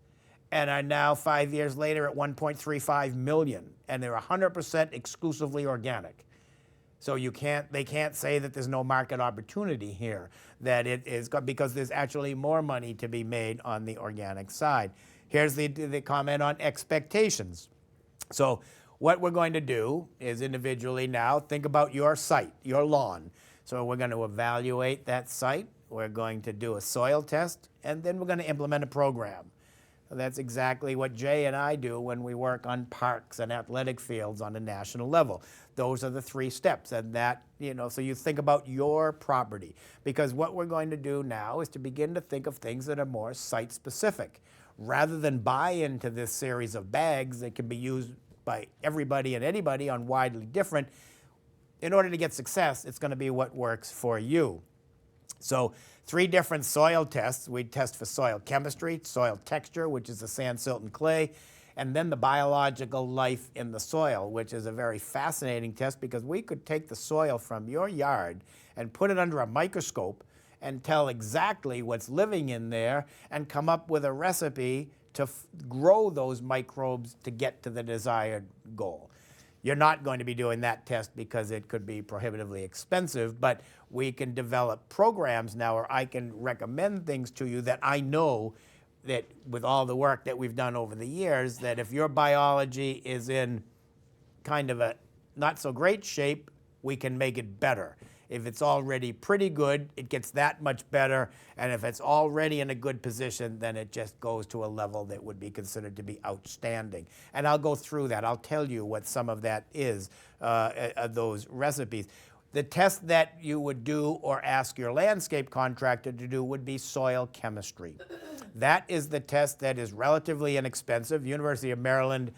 and are now 5 years later at $1.35 million, and they're 100% exclusively organic. So they can't say that there's no market opportunity here, that it is, because there's actually more money to be made on the organic side. Here's the comment on expectations. So what we're going to do is individually now think about your site, your lawn. So we're going to evaluate that site, we're going to do a soil test, and then we're going to implement a program. That's exactly what Jay and I do when we work on parks and athletic fields on a national level. Those are the 3 steps, and that, so you think about your property. Because what we're going to do now is to begin to think of things that are more site-specific. Rather than buy into this series of bags that can be used by everybody and anybody on widely different, in order to get success, it's going to be what works for you. So 3 different soil tests. We test for soil chemistry, soil texture, which is the sand, silt, and clay, and then the biological life in the soil, which is a very fascinating test because we could take the soil from your yard and put it under a microscope and tell exactly what's living in there and come up with a recipe to grow those microbes to get to the desired goal. You're not going to be doing that test because it could be prohibitively expensive, but we can develop programs now where I can recommend things to you that I know that with all the work that we've done over the years, that if your biology is in kind of a not so great shape, we can make it better. If it's already pretty good, it gets that much better. And if it's already in a good position, then it just goes to a level that would be considered to be outstanding. And I'll go through that. I'll tell you what some of that is, those recipes. The test that you would do or ask your landscape contractor to do would be soil chemistry. That is the test that is relatively inexpensive. University of Maryland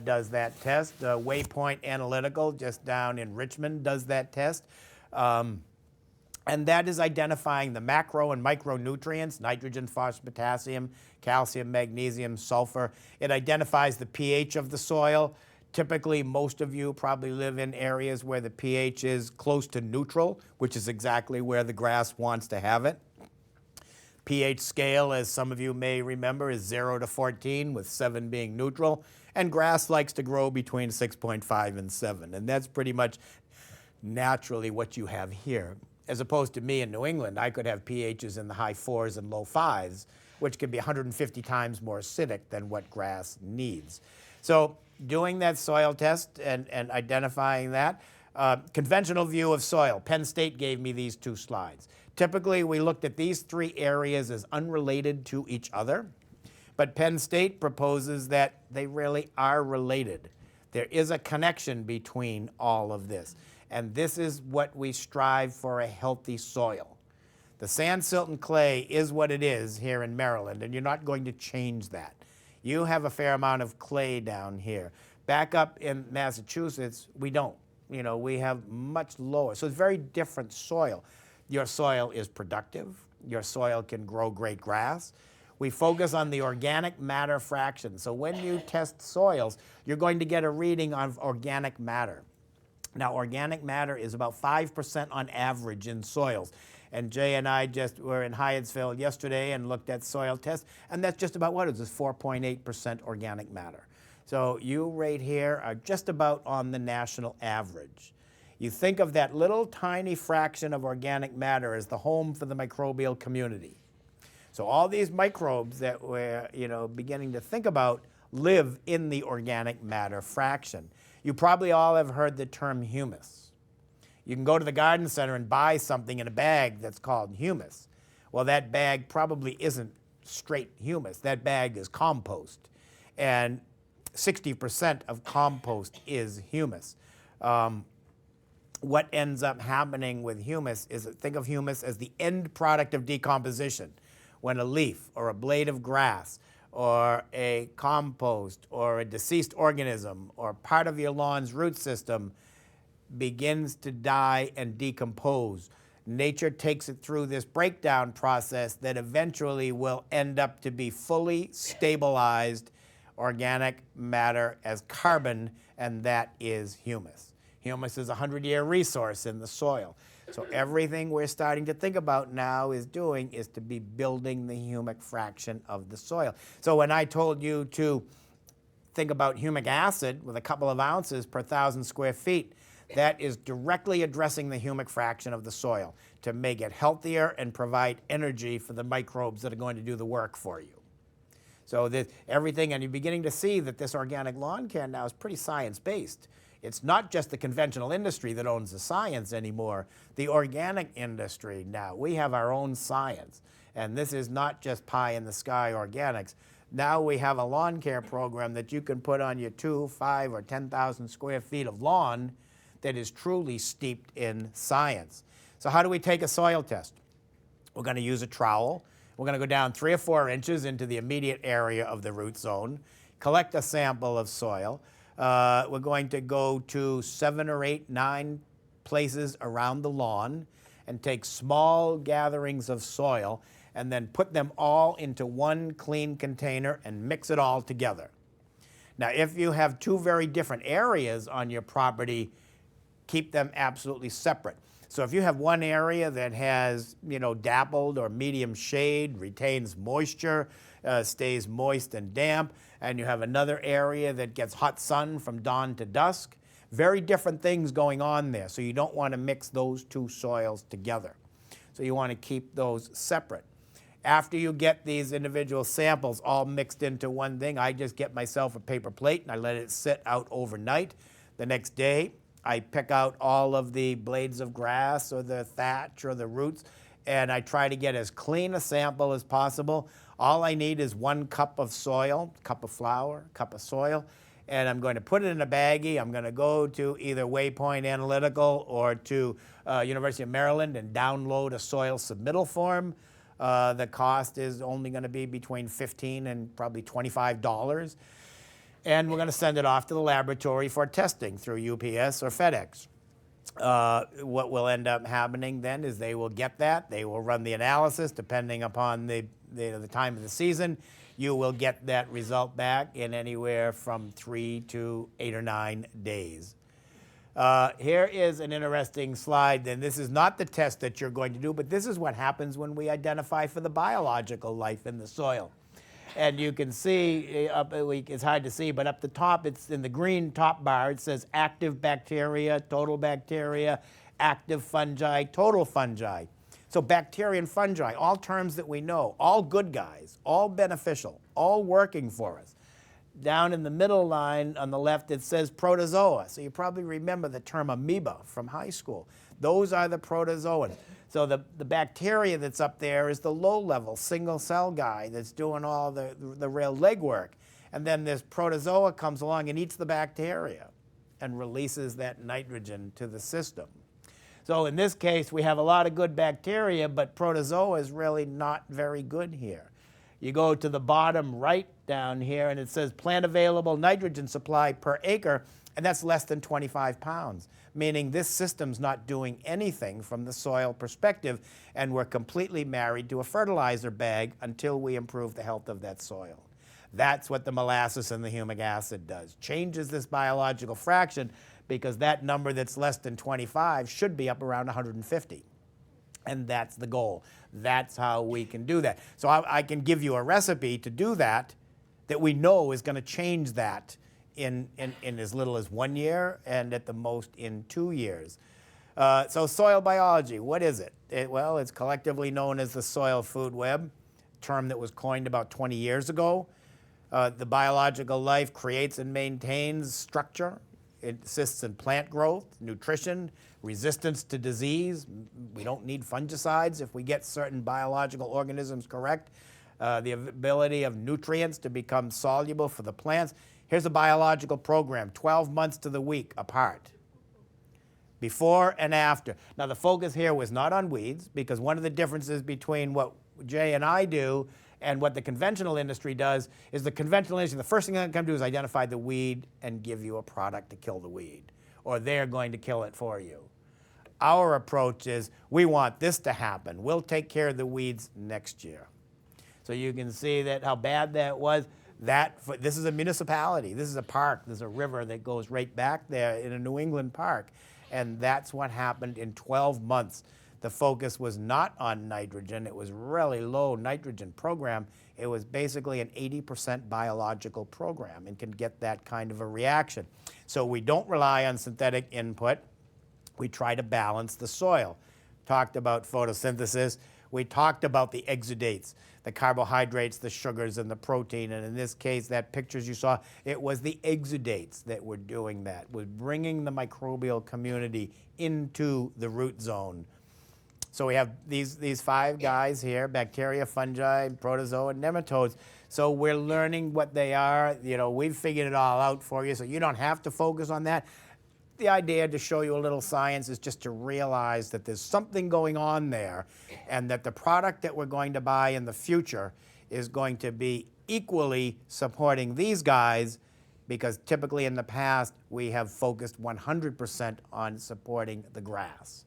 does that test. Waypoint Analytical, just down in Richmond, does that test. And that is identifying the macro and micronutrients, nitrogen, phosphorus, potassium, calcium, magnesium, sulfur. It identifies the pH of the soil. Typically, most of you probably live in areas where the pH is close to neutral, which is exactly where the grass wants to have it. pH scale, as some of you may remember, is 0 to 14, with 7 being neutral. And grass likes to grow between 6.5 and 7. And that's pretty much naturally what you have here. As opposed to me in New England, I could have pHs in the high 4s and low 5s, which could be 150 times more acidic than what grass needs. So doing that soil test and identifying that, conventional view of soil. Penn State gave me these 2 slides. Typically, we looked at these 3 areas as unrelated to each other, but Penn State proposes that they really are related. There is a connection between all of this. And this is what we strive for, a healthy soil. The sand, silt, and clay is what it is here in Maryland, and you're not going to change that. You have a fair amount of clay down here. Back up in Massachusetts, we don't. You know, we have much lower. So it's very different soil. Your soil is productive. Your soil can grow great grass. We focus on the organic matter fraction. So when you test soils, you're going to get a reading on organic matter. Now, organic matter is about 5% on average in soils. And Jay and I just were in Hyattsville yesterday and looked at soil tests, and that's just about what it is, 4.8% organic matter. So you right here are just about on the national average. You think of that little tiny fraction of organic matter as the home for the microbial community. So all these microbes that we're beginning to think about live in the organic matter fraction. You probably all have heard the term humus. You can go to the garden center and buy something in a bag that's called humus. Well, that bag probably isn't straight humus. That bag is compost. And 60% of compost is humus. What ends up happening with humus is, think of humus as the end product of decomposition. When a leaf or a blade of grass or a compost or a deceased organism or part of your lawn's root system begins to die and decompose, nature takes it through this breakdown process that eventually will end up to be fully stabilized organic matter as carbon, and that is humus. Humus is a 100-year resource in the soil. So everything we're starting to think about now is to be building the humic fraction of the soil. So when I told you to think about humic acid with a couple of ounces per 1,000 square feet, that is directly addressing the humic fraction of the soil to make it healthier and provide energy for the microbes that are going to do the work for you. So that everything, and you're beginning to see that this organic lawn care now is pretty science-based. It's not just the conventional industry that owns the science anymore. The organic industry now, we have our own science. And this is not just pie-in-the-sky organics. Now we have a lawn care program that you can put on your 2, 5, or 10,000 square feet of lawn that is truly steeped in science. So how do we take a soil test? We're going to use a trowel. We're going to go down 3 or 4 inches into the immediate area of the root zone, collect a sample of soil. We're going to go to 7 or 8, 9 places around the lawn and take small gatherings of soil and then put them all into one clean container and mix it all together. Now, if you have 2 very different areas on your property, keep them absolutely separate. So if you have one area that has, dappled or medium shade, retains moisture, stays moist and damp, and you have another area that gets hot sun from dawn to dusk, very different things going on there. So you don't want to mix those 2 soils together. So you want to keep those separate. After you get these individual samples all mixed into one thing, I just get myself a paper plate and I let it sit out overnight. The next day, I pick out all of the blades of grass or the thatch or the roots, and I try to get as clean a sample as possible. All I need is 1 cup of soil, cup of flour, cup of soil, and I'm going to put it in a baggie. I'm going to go to either Waypoint Analytical or to University of Maryland and download a soil submittal form. The cost is only going to be between $15 and probably $25. And we're going to send it off to the laboratory for testing through UPS or FedEx. What will end up happening then is they will get that. They will run the analysis depending upon the time of the season. You will get that result back in anywhere from 3 to 8 or 9 days. Here is an interesting slide. And this is not the test that you're going to do, but this is what happens when we identify for the biological life in the soil. And you can see, it's hard to see, but up the top, it's in the green top bar, it says active bacteria, total bacteria, active fungi, total fungi. So bacteria and fungi, all terms that we know, all good guys, all beneficial, all working for us. Down in the middle line on the left, it says protozoa. So you probably remember the term amoeba from high school. Those are the protozoans. So the bacteria that's up there is the low-level single-cell guy that's doing all the real legwork. And then this protozoa comes along and eats the bacteria and releases that nitrogen to the system. So in this case, we have a lot of good bacteria, but protozoa is really not very good here. You go to the bottom right down here, and it says plant available nitrogen supply per acre, and that's less than 25 pounds, meaning this system's not doing anything from the soil perspective, and we're completely married to a fertilizer bag until we improve the health of that soil. That's what the molasses and the humic acid does. Changes this biological fraction, because that number that's less than 25 should be up around 150. And that's the goal. That's how we can do that. So I can give you a recipe to do that we know is going to change that in as little as 1 year and at the most in 2 years. So soil biology, what is it? Well, it's collectively known as the soil food web, term that was coined about 20 years ago. The biological life creates and maintains structure. It assists in plant growth, nutrition, resistance to disease. We don't need fungicides if we get certain biological organisms correct. The ability of nutrients to become soluble for the plants. Here's a biological program, 12 months to the week apart, before and after. Now, the focus here was not on weeds, because one of the differences between what Jay and I do and what the conventional industry does is the conventional industry, the first thing they're going to come do is identify the weed and give you a product to kill the weed, or they're going to kill it for you. Our approach is, we want this to happen. We'll take care of the weeds next year. So you can see that how bad that was. This is a municipality. This is a park. There's a river that goes right back there in a New England park. And that's what happened in 12 months. The focus was not on nitrogen. It was really low nitrogen program. It was basically an 80% biological program and can get that kind of a reaction. So we don't rely on synthetic input. We try to balance the soil. Talked about photosynthesis. We talked about the exudates, the carbohydrates, the sugars, and the protein. And in this case, that pictures you saw, it was the exudates that were doing that, was bringing the microbial community into the root zone. So we have these 5 guys here, bacteria, fungi, protozoa, and nematodes. So we're learning what they are. You know, we've figured it all out for you, so you don't have to focus on that. The idea to show you a little science is just to realize that there's something going on there, and that the product that we're going to buy in the future is going to be equally supporting these guys, because typically in the past we have focused 100% on supporting the grass.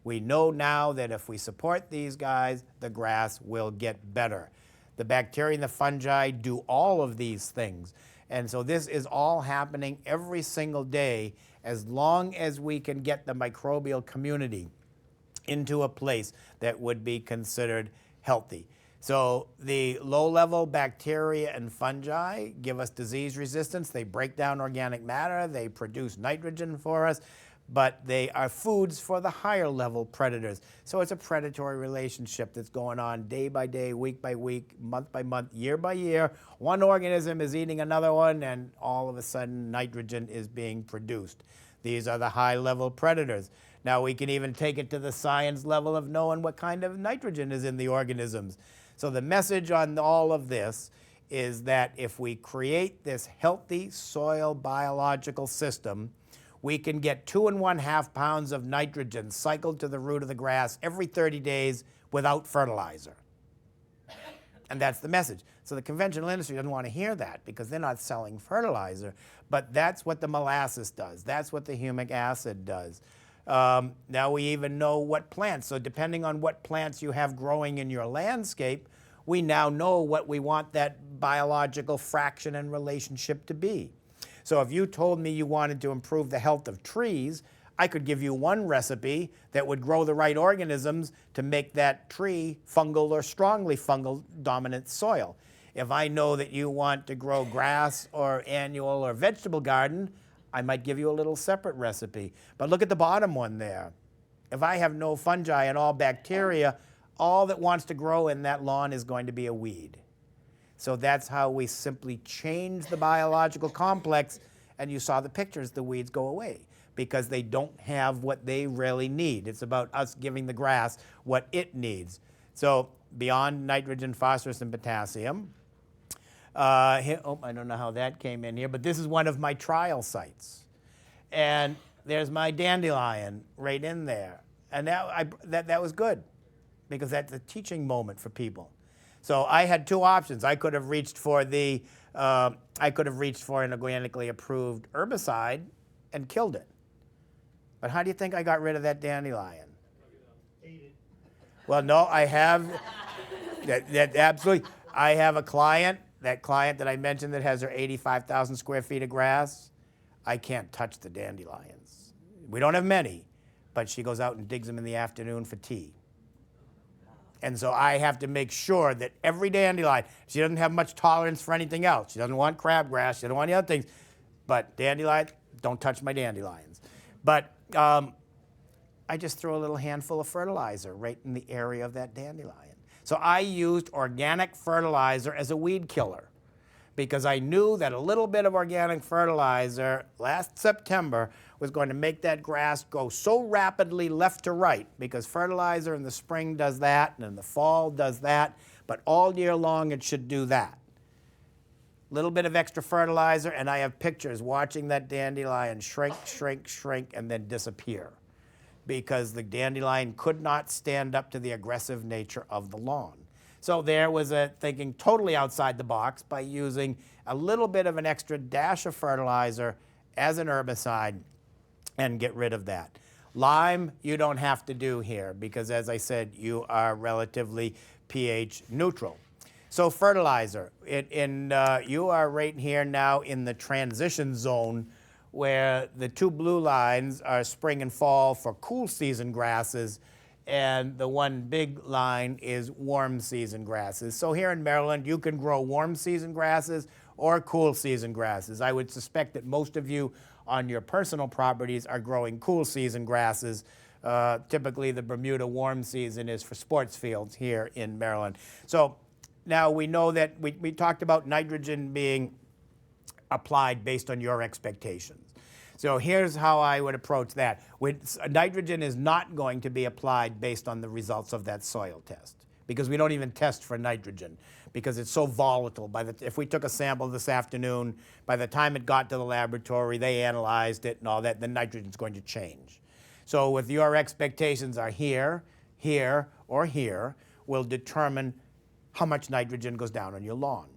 We know now that if we support these guys, the grass will get better. The bacteria and the fungi do all of these things. And so this is all happening every single day, as long as we can get the microbial community into a place that would be considered healthy. So the low-level bacteria and fungi give us disease resistance. They break down organic matter. They produce nitrogen for us. But they are foods for the higher level predators. So it's a predatory relationship that's going on day by day, week by week, month by month, year by year. One organism is eating another one, and all of a sudden nitrogen is being produced. These are the high level predators. Now we can even take it to the science level of knowing what kind of nitrogen is in the organisms. So the message on all of this is that if we create this healthy soil biological system, we can get 2 1/2 pounds of nitrogen cycled to the root of the grass every 30 days without fertilizer. And that's the message. So the conventional industry doesn't want to hear that because they're not selling fertilizer. But that's what the molasses does. That's what the humic acid does. Now we even know what plants. So depending on what plants you have growing in your landscape, we now know what we want that biological fraction and relationship to be. So if you told me you wanted to improve the health of trees, I could give you one recipe that would grow the right organisms to make that tree fungal or strongly fungal dominant soil. If I know that you want to grow grass or annual or vegetable garden, I might give you a little separate recipe. But look at the bottom one there. If I have no fungi and all bacteria, all that wants to grow in that lawn is going to be a weed. So that's how we simply change the biological complex, and you saw the pictures, the weeds go away because they don't have what they really need. It's about us giving the grass what it needs. So beyond nitrogen, phosphorus, and potassium, I don't know how that came in here, but this is one of my trial sites. And there's my dandelion right in there. And that was good because that's a teaching moment for people. So I had two options. I could have reached for an organically approved herbicide and killed it. But how do you think I got rid of that dandelion? Well, no, I have, that absolutely. I have a client, that client that I mentioned that has her 85,000 square feet of grass. I can't touch the dandelions. We don't have many, but she goes out and digs them in the afternoon for tea. And so I have to make sure that every dandelion, she doesn't have much tolerance for anything else. She doesn't want crabgrass, she doesn't want any other things. But dandelion, don't touch my dandelions. But I just throw a little handful of fertilizer right in the area of that dandelion. So I used organic fertilizer as a weed killer because I knew that a little bit of organic fertilizer last September was going to make that grass go so rapidly left to right, because fertilizer in the spring does that and in the fall does that, but all year long it should do that. Little bit of extra fertilizer, and I have pictures watching that dandelion shrink, shrink, shrink, and then disappear because the dandelion could not stand up to the aggressive nature of the lawn. So there was a thinking totally outside the box by using a little bit of an extra dash of fertilizer as an herbicide and get rid of that. Lime, you don't have to do here because, as I said, you are relatively pH neutral. So fertilizer, you are right here now in the transition zone where the two blue lines are spring and fall for cool season grasses, and the one big line is warm season grasses. So here in Maryland, you can grow warm season grasses or cool season grasses. I would suspect that most of you on your personal properties are growing cool season grasses. Typically the Bermuda warm season is for sports fields here in Maryland. So now we know that we talked about nitrogen being applied based on your expectations. So here's how I would approach that. Nitrogen is not going to be applied based on the results of that soil test because we don't even test for nitrogen because it's so volatile. If we took a sample this afternoon, by the time it got to the laboratory, they analyzed it and all that, the nitrogen's going to change. So with your expectations are here, here, or here, will determine how much nitrogen goes down on your lawn.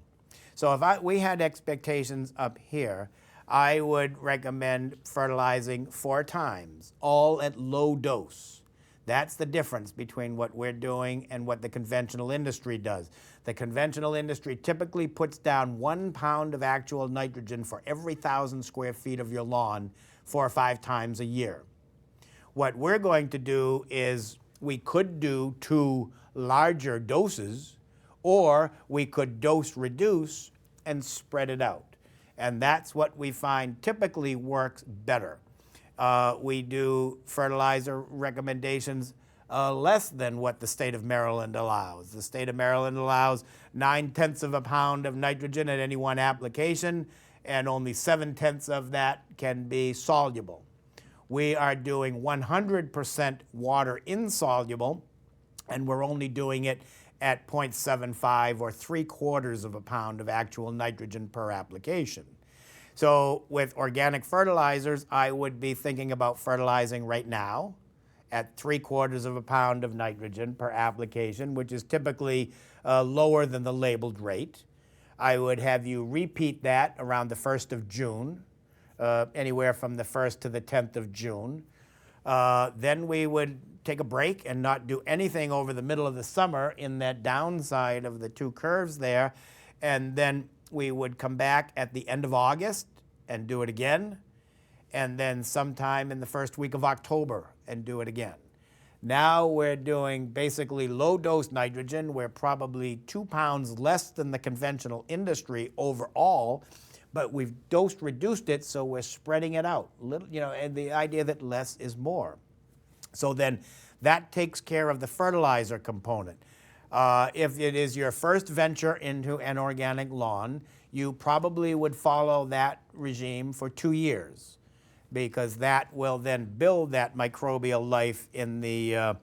So if we had expectations up here, I would recommend fertilizing 4 times, all at low dose. That's the difference between what we're doing and what the conventional industry does. The conventional industry typically puts down 1 pound of actual nitrogen for every 1,000 square feet of your lawn 4 or 5 times a year. What we're going to do is we could do 2 larger doses, or we could dose reduce and spread it out. And that's what we find typically works better. We do fertilizer recommendations less than what the state of Maryland allows. The state of Maryland allows 9/10 of a pound of nitrogen at any one application, and only 7/10 of that can be soluble. We are doing 100% water insoluble, and we're only doing it at 0.75 or 3/4 of a pound of actual nitrogen per application. So with organic fertilizers, I would be thinking about fertilizing right now at 3/4 pound of nitrogen per application, which is typically lower than the labeled rate. I would have you repeat that around the 1st of June, anywhere from the 1st to the 10th of June. Then we would take a break and not do anything over the middle of the summer in that downside of the two curves there. And then we would come back at the end of August and do it again. And then sometime in the first week of October and do it again. Now we're doing basically low dose nitrogen. We're probably 2 pounds less than the conventional industry overall, but we've reduced it, so we're spreading it out. And the idea that less is more. So then that takes care of the fertilizer component. If it is your first venture into an organic lawn, you probably would follow that regime for 2 years, because that will then build that microbial life in the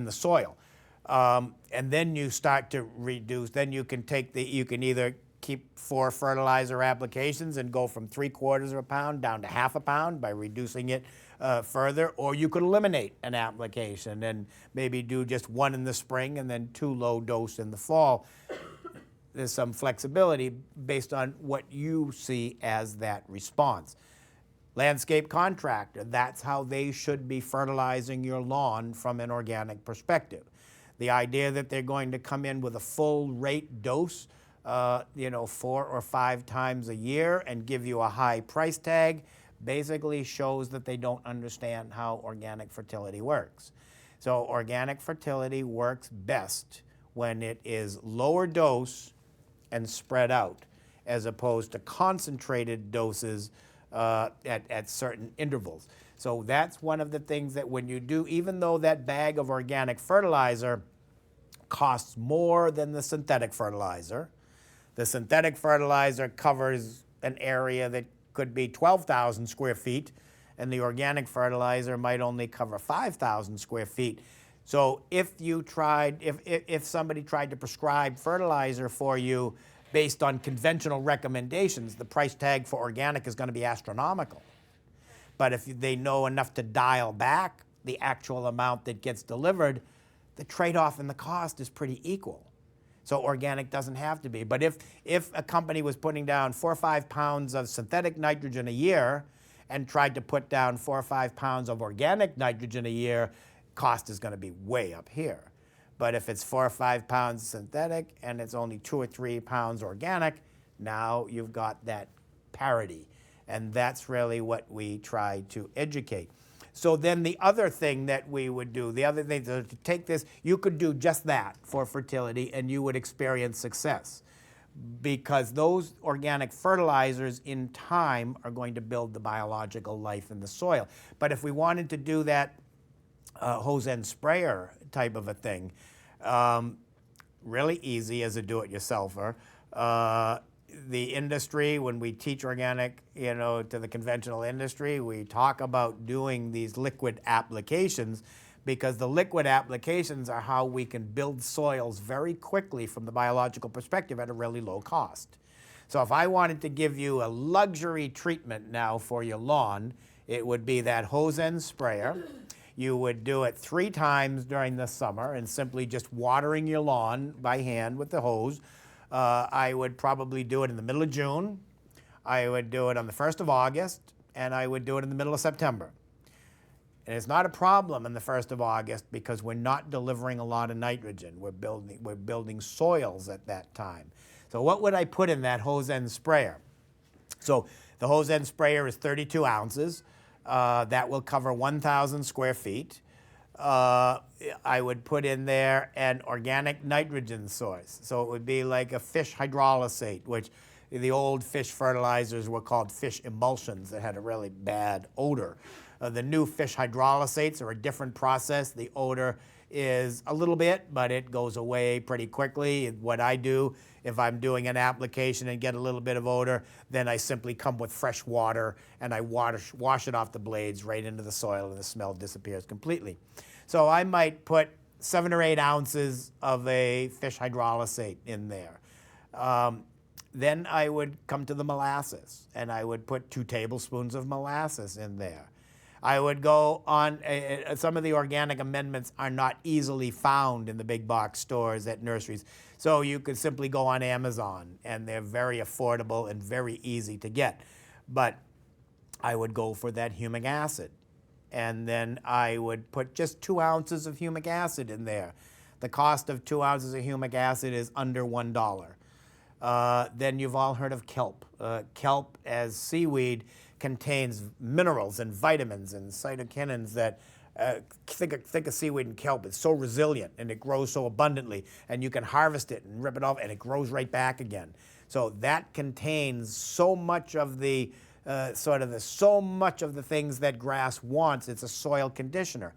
soil. And then you start to reduce. Then you can you can either keep 4 fertilizer applications and go from 3/4 pound down to 1/2 pound by reducing it further, or you could eliminate an application and maybe do just 1 in the spring and then 2 low dose in the fall. There's some flexibility based on what you see as that response. Landscape contractor, that's how they should be fertilizing your lawn from an organic perspective. The idea that they're going to come in with a full rate dose, 4 or 5 times a year and give you a high price tag basically shows that they don't understand how organic fertility works. So organic fertility works best when it is lower dose and spread out, as opposed to concentrated doses at certain intervals. So that's one of the things that when you do, even though that bag of organic fertilizer costs more than the synthetic fertilizer, the synthetic fertilizer covers an area that could be 12,000 square feet, and the organic fertilizer might only cover 5,000 square feet. So if somebody tried to prescribe fertilizer for you based on conventional recommendations, the price tag for organic is going to be astronomical. But if they know enough to dial back the actual amount that gets delivered, the trade-off in the cost is pretty equal. So organic doesn't have to be. But if a company was putting down 4 or 5 pounds of synthetic nitrogen a year and tried to put down 4 or 5 pounds of organic nitrogen a year, cost is going to be way up here. But if it's 4 or 5 pounds synthetic and it's only 2 or 3 pounds organic, now you've got that parity. And that's really what we try to educate. So then the other thing that we would do, the other thing to take this, you could do just that for fertility and you would experience success, because those organic fertilizers in time are going to build the biological life in the soil. But if we wanted to do that hose end sprayer type of a thing, really easy as a do-it-yourselfer. The industry, when we teach organic, to the conventional industry, we talk about doing these liquid applications, because the liquid applications are how we can build soils very quickly from the biological perspective at a really low cost. So if I wanted to give you a luxury treatment now for your lawn, it would be that hose end sprayer. You would do it 3 times during the summer and simply just watering your lawn by hand with the hose. I would probably do it in the middle of June. I would do it on the 1st of August, and I would do it in the middle of September. And it's not a problem in the 1st of August because we're not delivering a lot of nitrogen. We're building soils at that time. So what would I put in that hose end sprayer? So the hose end sprayer is 32 ounces. That will cover 1,000 square feet. I would put in there an organic nitrogen source. So it would be like a fish hydrolysate, which the old fish fertilizers were called fish emulsions that had a really bad odor. The new fish hydrolysates are a different process. The odor is a little bit, but it goes away pretty quickly. What I do, if I'm doing an application and get a little bit of odor, then I simply come with fresh water and I wash it off the blades right into the soil, and the smell disappears completely. So I might put 7 or 8 ounces of a fish hydrolysate in there. Then I would come to the molasses, and I would put 2 tablespoons of molasses in there. I would go on, some of the organic amendments are not easily found in the big box stores at nurseries. So you could simply go on Amazon, and they're very affordable and very easy to get. But I would go for that humic acid. And then I would put just 2 ounces of humic acid in there. The cost of 2 ounces of humic acid is under $1. Then you've all heard of kelp. Kelp, as seaweed, contains minerals and vitamins and cytokinins that think of seaweed and kelp. It's so resilient and it grows so abundantly, and you can harvest it and rip it off and it grows right back again. So that contains so much of the so much of the things that grass wants. It's a soil conditioner.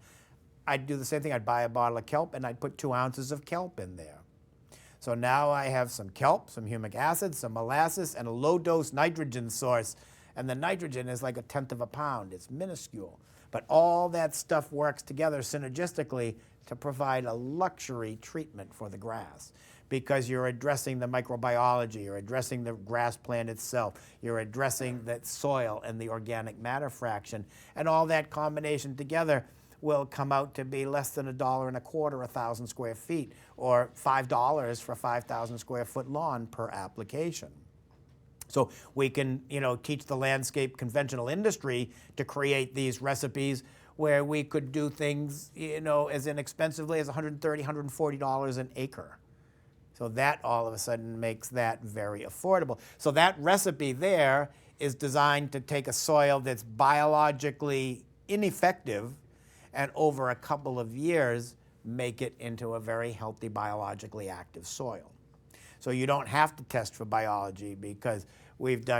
I'd do the same thing. I'd buy a bottle of kelp and I'd put 2 ounces of kelp in there. So now I have some kelp, some humic acid, some molasses, and a low-dose nitrogen source. And the nitrogen is like 1/10 of a pound. It's minuscule. But all that stuff works together synergistically to provide a luxury treatment for the grass, because you're addressing the microbiology, you're addressing the grass plant itself, you're addressing the soil and the organic matter fraction. And all that combination together will come out to be less than $1.25 a 1,000 square feet, or $5 for a 5,000 square foot lawn per application. So we can, teach the landscape conventional industry to create these recipes where we could do things, as inexpensively as $130, $140 an acre. So that all of a sudden makes that very affordable. So that recipe there is designed to take a soil that's biologically ineffective and over a couple of years make it into a very healthy, biologically active soil. So you don't have to test for biology, because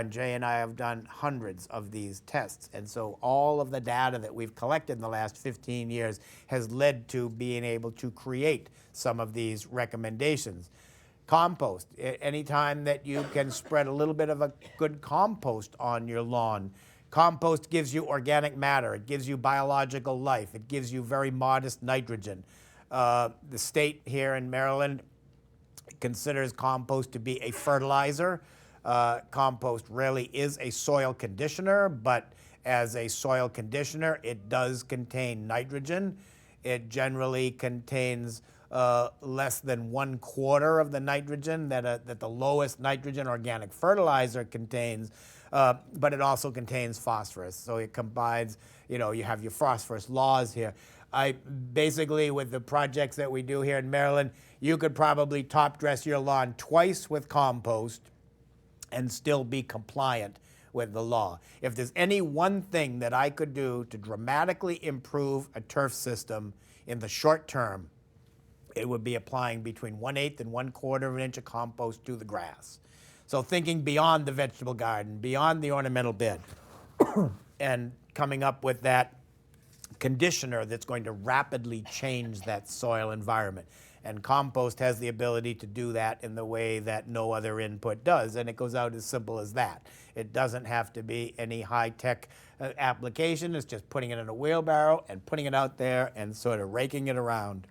Jay and I have done hundreds of these tests. And so all of the data that we've collected in the last 15 years has led to being able to create some of these recommendations. Compost. Anytime that you can spread a little bit of a good compost on your lawn. Compost gives you organic matter. It gives you biological life. It gives you very modest nitrogen. The state here in Maryland considers compost to be a fertilizer. Compost really is a soil conditioner, but as a soil conditioner, it does contain nitrogen. It generally contains less than 1/4 of the nitrogen that the lowest nitrogen organic fertilizer contains, but it also contains phosphorus. So it combines, you have your phosphorus laws here. Basically, with the projects that we do here in Maryland, you could probably top dress your lawn twice with compost and still be compliant with the law. If there's any one thing that I could do to dramatically improve a turf system in the short term, it would be applying between 1/8 and 1/4 of an inch of compost to the grass. So thinking beyond the vegetable garden, beyond the ornamental bed, and coming up with that conditioner that's going to rapidly change that soil environment. And compost has the ability to do that in the way that no other input does, and it goes out as simple as that. It doesn't have to be any high-tech application. It's just putting it in a wheelbarrow and putting it out there and sort of raking it around.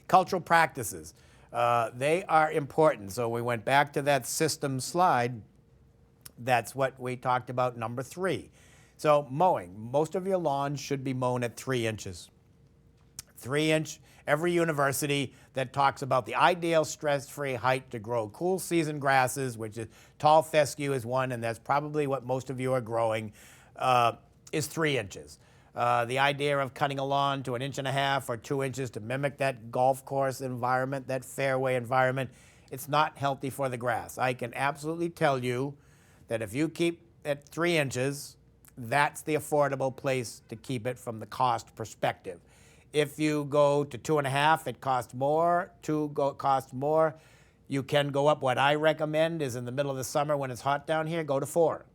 Cultural practices. They are important. So we went back to that system slide. That's what we talked about, number 3. So mowing. Most of your lawns should be mown at 3 inches. 3-inch. Every university that talks about the ideal stress-free height to grow cool season grasses, which is tall fescue is one, and that's probably what most of you are growing, is 3 inches. The idea of cutting a lawn to 1.5 inches or 2 inches to mimic that golf course environment, that fairway environment, it's not healthy for the grass. I can absolutely tell you that if you keep at 3 inches, that's the affordable place to keep it from the cost perspective. If you go to 2.5, it costs more. 2 costs more. You can go up. What I recommend is in the middle of the summer when it's hot down here, go to 4.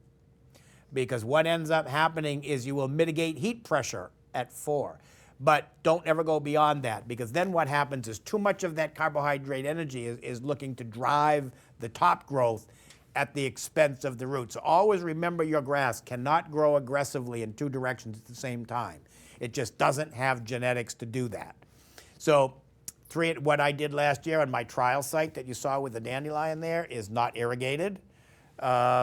Because what ends up happening is you will mitigate heat pressure at 4. But don't ever go beyond that, because then what happens is too much of that carbohydrate energy is looking to drive the top growth at the expense of the roots. So always remember, your grass cannot grow aggressively in 2 directions at the same time. It just doesn't have genetics to do that. So what I did last year on my trial site that you saw with the dandelion there is not irrigated.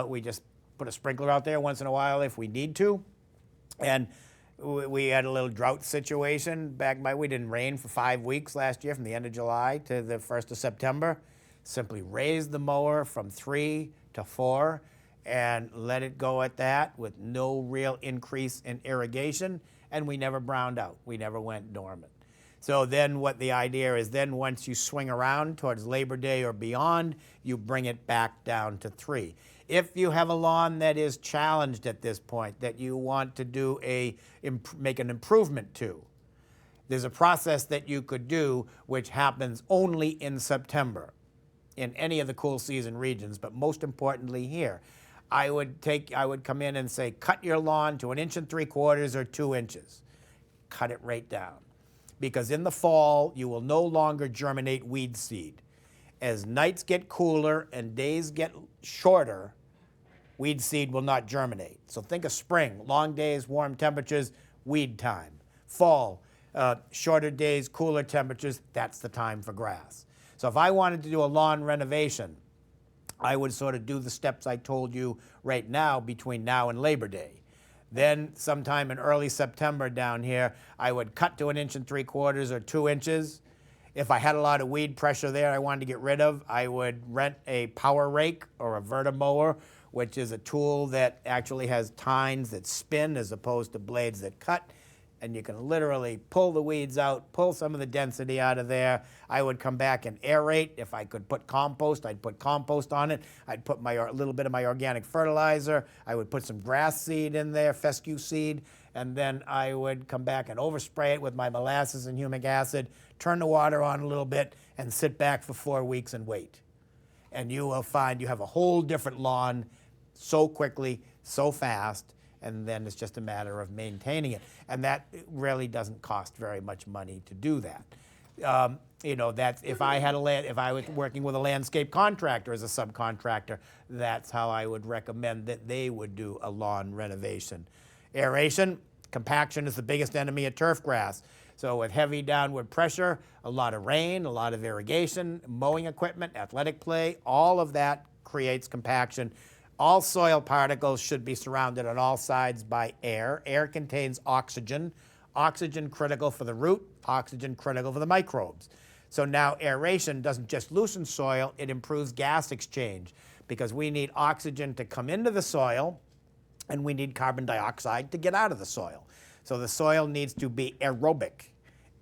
We just put a sprinkler out there once in a while if we need to. And We had a little drought situation back we didn't rain for 5 weeks last year from the end of July to the 1st of September. Simply raised the mower from 3 to 4 and let it go at that with no real increase in irrigation, and we never browned out. We never went dormant. So then what the idea is, then once you swing around towards Labor Day or beyond, you bring it back down to 3. If you have a lawn that is challenged at this point, that you want to do make an improvement to, there's a process that you could do which happens only in September in any of the cool season regions, but most importantly here. I would come in and say, cut your lawn to 1 3/4 inches or 2 inches. Cut it right down. Because in the fall, you will no longer germinate weed seed. As nights get cooler and days get shorter, weed seed will not germinate. So think of spring, long days, warm temperatures, weed time. Fall, shorter days, cooler temperatures, that's the time for grass. So if I wanted to do a lawn renovation, I would sort of do the steps I told you right now between now and Labor Day. Then sometime in early September down here, I would cut to 1 3/4 inches or 2 inches. If I had a lot of weed pressure there I wanted to get rid of, I would rent a power rake or a vertimower, which is a tool that actually has tines that spin as opposed to blades that cut. And you can literally pull the weeds out, pull some of the density out of there. I would come back and aerate. If I could put compost, I'd put compost on it. I'd put a little bit of my organic fertilizer. I would put some grass seed in there, fescue seed, and then I would come back and overspray it with my molasses and humic acid, turn the water on a little bit, and sit back for 4 weeks and wait. And you will find you have a whole different lawn so quickly, so fast, and then it's just a matter of maintaining it. And that really doesn't cost very much money to do that. That's if I was working with a landscape contractor as a subcontractor, that's how I would recommend that they would do a lawn renovation. Aeration, compaction is the biggest enemy of turf grass. So with heavy downward pressure, a lot of rain, a lot of irrigation, mowing equipment, athletic play, all of that creates compaction. All soil particles should be surrounded on all sides by air. Air contains oxygen. Oxygen critical for the root, oxygen critical for the microbes. So now aeration doesn't just loosen soil, it improves gas exchange because we need oxygen to come into the soil and we need carbon dioxide to get out of the soil. So the soil needs to be aerobic.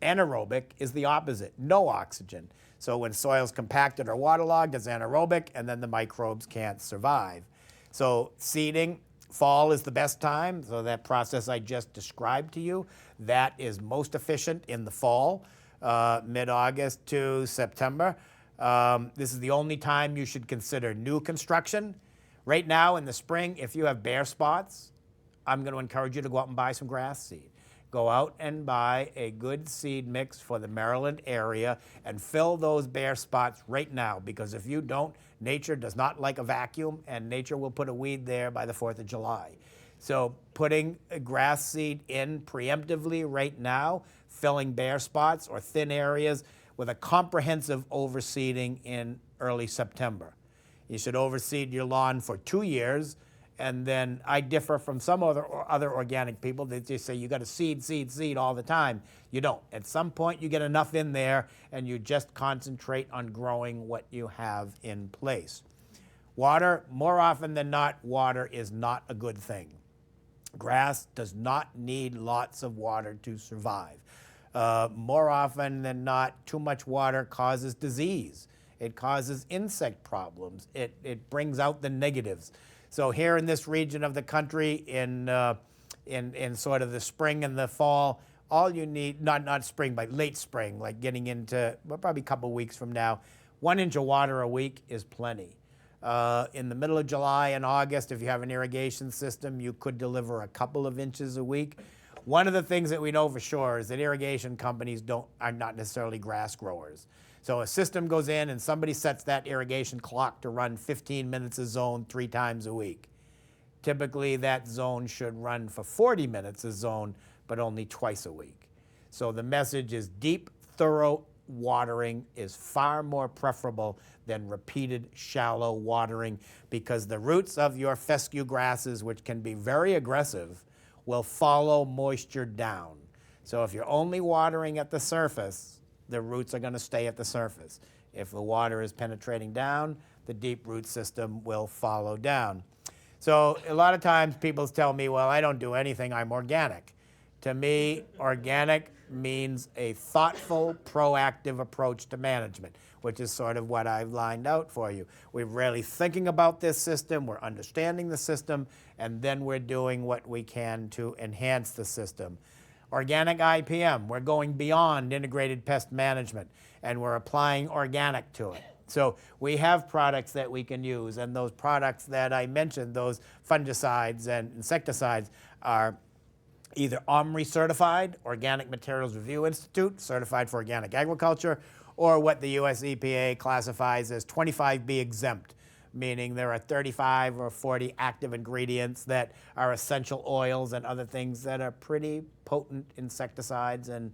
Anaerobic is the opposite, no oxygen. So when soil's compacted or waterlogged, it's anaerobic and then the microbes can't survive. So seeding, fall is the best time. So that process I just described to you, that is most efficient in the fall, mid-August to September. This is the only time you should consider new construction. Right now in the spring, if you have bare spots, I'm going to encourage you to go out and buy some grass seed. Go out and buy a good seed mix for the Maryland area and fill those bare spots right now, because if you don't, nature does not like a vacuum and nature will put a weed there by the 4th of July. So putting a grass seed in preemptively right now, filling bare spots or thin areas with a comprehensive overseeding in early September. You should overseed your lawn for 2 years. And then I differ from some other organic people that just say you got to seed all the time. You don't. At some point you get enough in there and you just concentrate on growing what you have in place. Water, more often than not, water is not a good thing. Grass does not need lots of water to survive. More often than not, too much water causes disease. It causes insect problems. It brings out the negatives. So here in this region of the country, in sort of the spring and the fall, all you need, not spring, but late spring, like getting into, well, probably a couple weeks from now, 1 inch of water a week is plenty. In the middle of July and August, if you have an irrigation system, you could deliver a couple of inches a week. One of the things that we know for sure is that irrigation companies are not necessarily grass growers. So a system goes in and somebody sets that irrigation clock to run 15 minutes a zone 3 times a week. Typically that zone should run for 40 minutes a zone, but only twice a week. So the message is deep, thorough watering is far more preferable than repeated shallow watering, because the roots of your fescue grasses, which can be very aggressive, will follow moisture down. So if you're only watering at the surface, the roots are going to stay at the surface. If the water is penetrating down, the deep root system will follow down. So a lot of times people tell me, well, I don't do anything, I'm organic. To me, organic means a thoughtful, proactive approach to management, which is sort of what I've lined out for you. We're really thinking about this system, we're understanding the system, and then we're doing what we can to enhance the system. Organic IPM, we're going beyond integrated pest management, and we're applying organic to it. So we have products that we can use, and those products that I mentioned, those fungicides and insecticides, are either OMRI certified, Organic Materials Review Institute, certified for organic agriculture, or what the US EPA classifies as 25B exempt, meaning there are 35 or 40 active ingredients that are essential oils and other things that are pretty potent insecticides and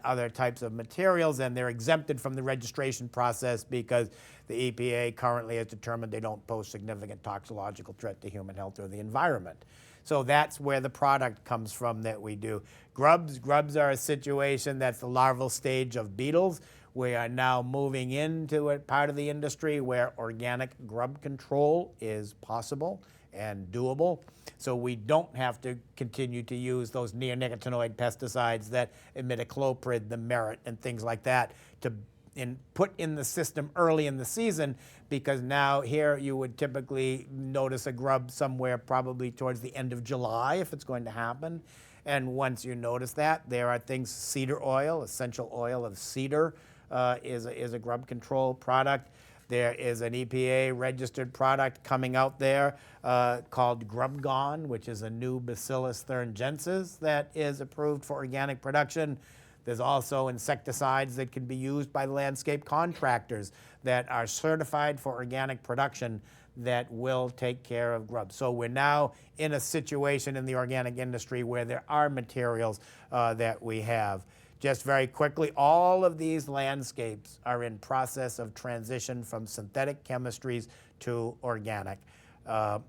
other types of materials, and they're exempted from the registration process because the EPA currently has determined they don't pose significant toxicological threat to human health or the environment. So that's where the product comes from that we do. Grubs are a situation that's the larval stage of beetles. We are now moving into a part of the industry where organic grub control is possible and doable. So we don't have to continue to use those neonicotinoid pesticides that imidacloprid, the merit, and things like that to put in the system early in the season, because now here you would typically notice a grub somewhere probably towards the end of July if it's going to happen. And once you notice that, there are things, cedar oil, essential oil of cedar is a grub control product. There is an EPA registered product coming out there called Grub Gone, which is a new Bacillus thuringiensis that is approved for organic production. There's also insecticides that can be used by landscape contractors that are certified for organic production that will take care of grubs. So we're now in a situation in the organic industry where there are materials that we have. Just very quickly, all of these landscapes are in process of transition from synthetic chemistries to organic. That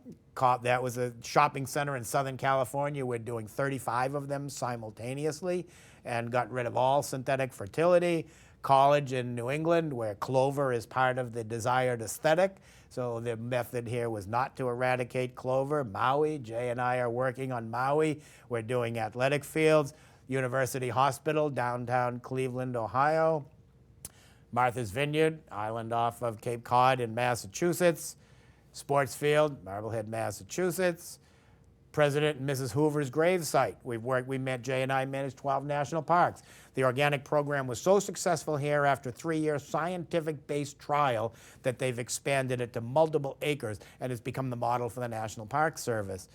was a shopping center in Southern California. We're doing 35 of them simultaneously and got rid of all synthetic fertility. College in New England, where clover is part of the desired aesthetic. So the method here was not to eradicate clover. Maui, Jay and I are working on Maui. We're doing athletic fields. University Hospital, downtown Cleveland, Ohio. Martha's Vineyard, island off of Cape Cod in Massachusetts. Sports Field, Marblehead, Massachusetts. President and Mrs. Hoover's gravesite. Jay and I managed 12 national parks. The organic program was so successful here after 3-year scientific-based trial that they've expanded it to multiple acres and has become the model for the National Park Service.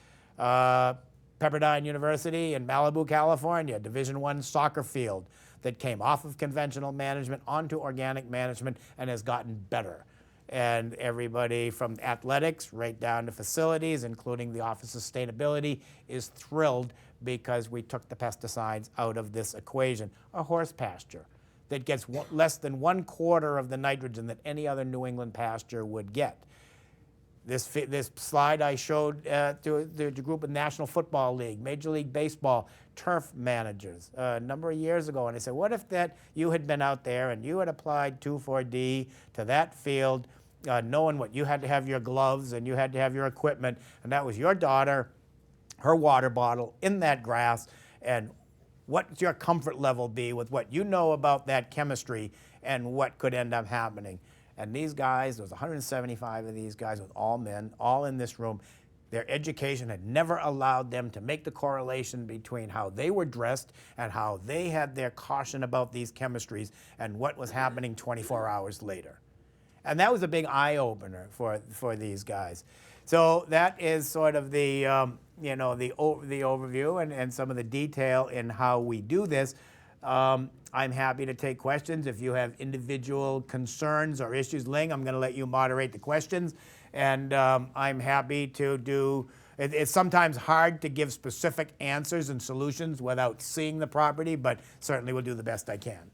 Pepperdine University in Malibu, California, Division I soccer field that came off of conventional management onto organic management and has gotten better. And everybody from athletics right down to facilities, including the Office of Sustainability, is thrilled because we took the pesticides out of this equation. A horse pasture that gets less than 1/4 of the nitrogen that any other New England pasture would get. This slide I showed to the group of National Football League, Major League Baseball turf managers a number of years ago, and I said, what if you had been out there and you had applied 2,4-D to that field, knowing what you had to have your gloves and you had to have your equipment, and that was your daughter, her water bottle in that grass, and what's your comfort level be with what you know about that chemistry and what could end up happening? And these guys, there was 175 of these guys with all men, all in this room. Their education had never allowed them to make the correlation between how they were dressed and how they had their caution about these chemistries and what was happening 24 hours later. And that was a big eye-opener for these guys. So that is sort of the overview and some of the detail in how we do this. I'm happy to take questions. If you have individual concerns or issues, Ling, I'm going to let you moderate the questions. And I'm happy to do, it's sometimes hard to give specific answers and solutions without seeing the property, but certainly will do the best I can.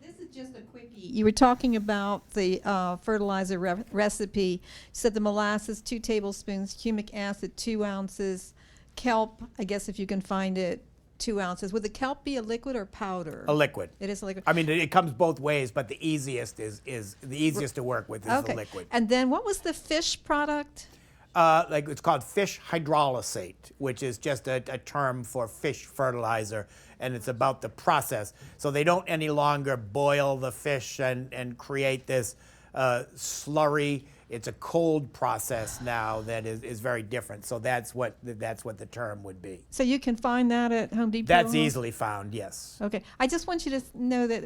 This is just a quickie. You were talking about the fertilizer recipe. You said the molasses, 2 tablespoons, humic acid, 2 ounces, kelp, I guess if you can find it, 2 ounces. Would the kelp be a liquid or powder? A liquid. It is a liquid. I mean, it comes both ways, but the easiest is the easiest to work with is Okay. the liquid. And then what was the fish product? Like it's called fish hydrolysate, which is just a term for fish fertilizer, and it's about the process. So they don't any longer boil the fish and create this slurry. It's a cold process now that is very different. So that's what the term would be. So you can find that at Home Depot? That's easily found, yes. Okay. I just want you to know that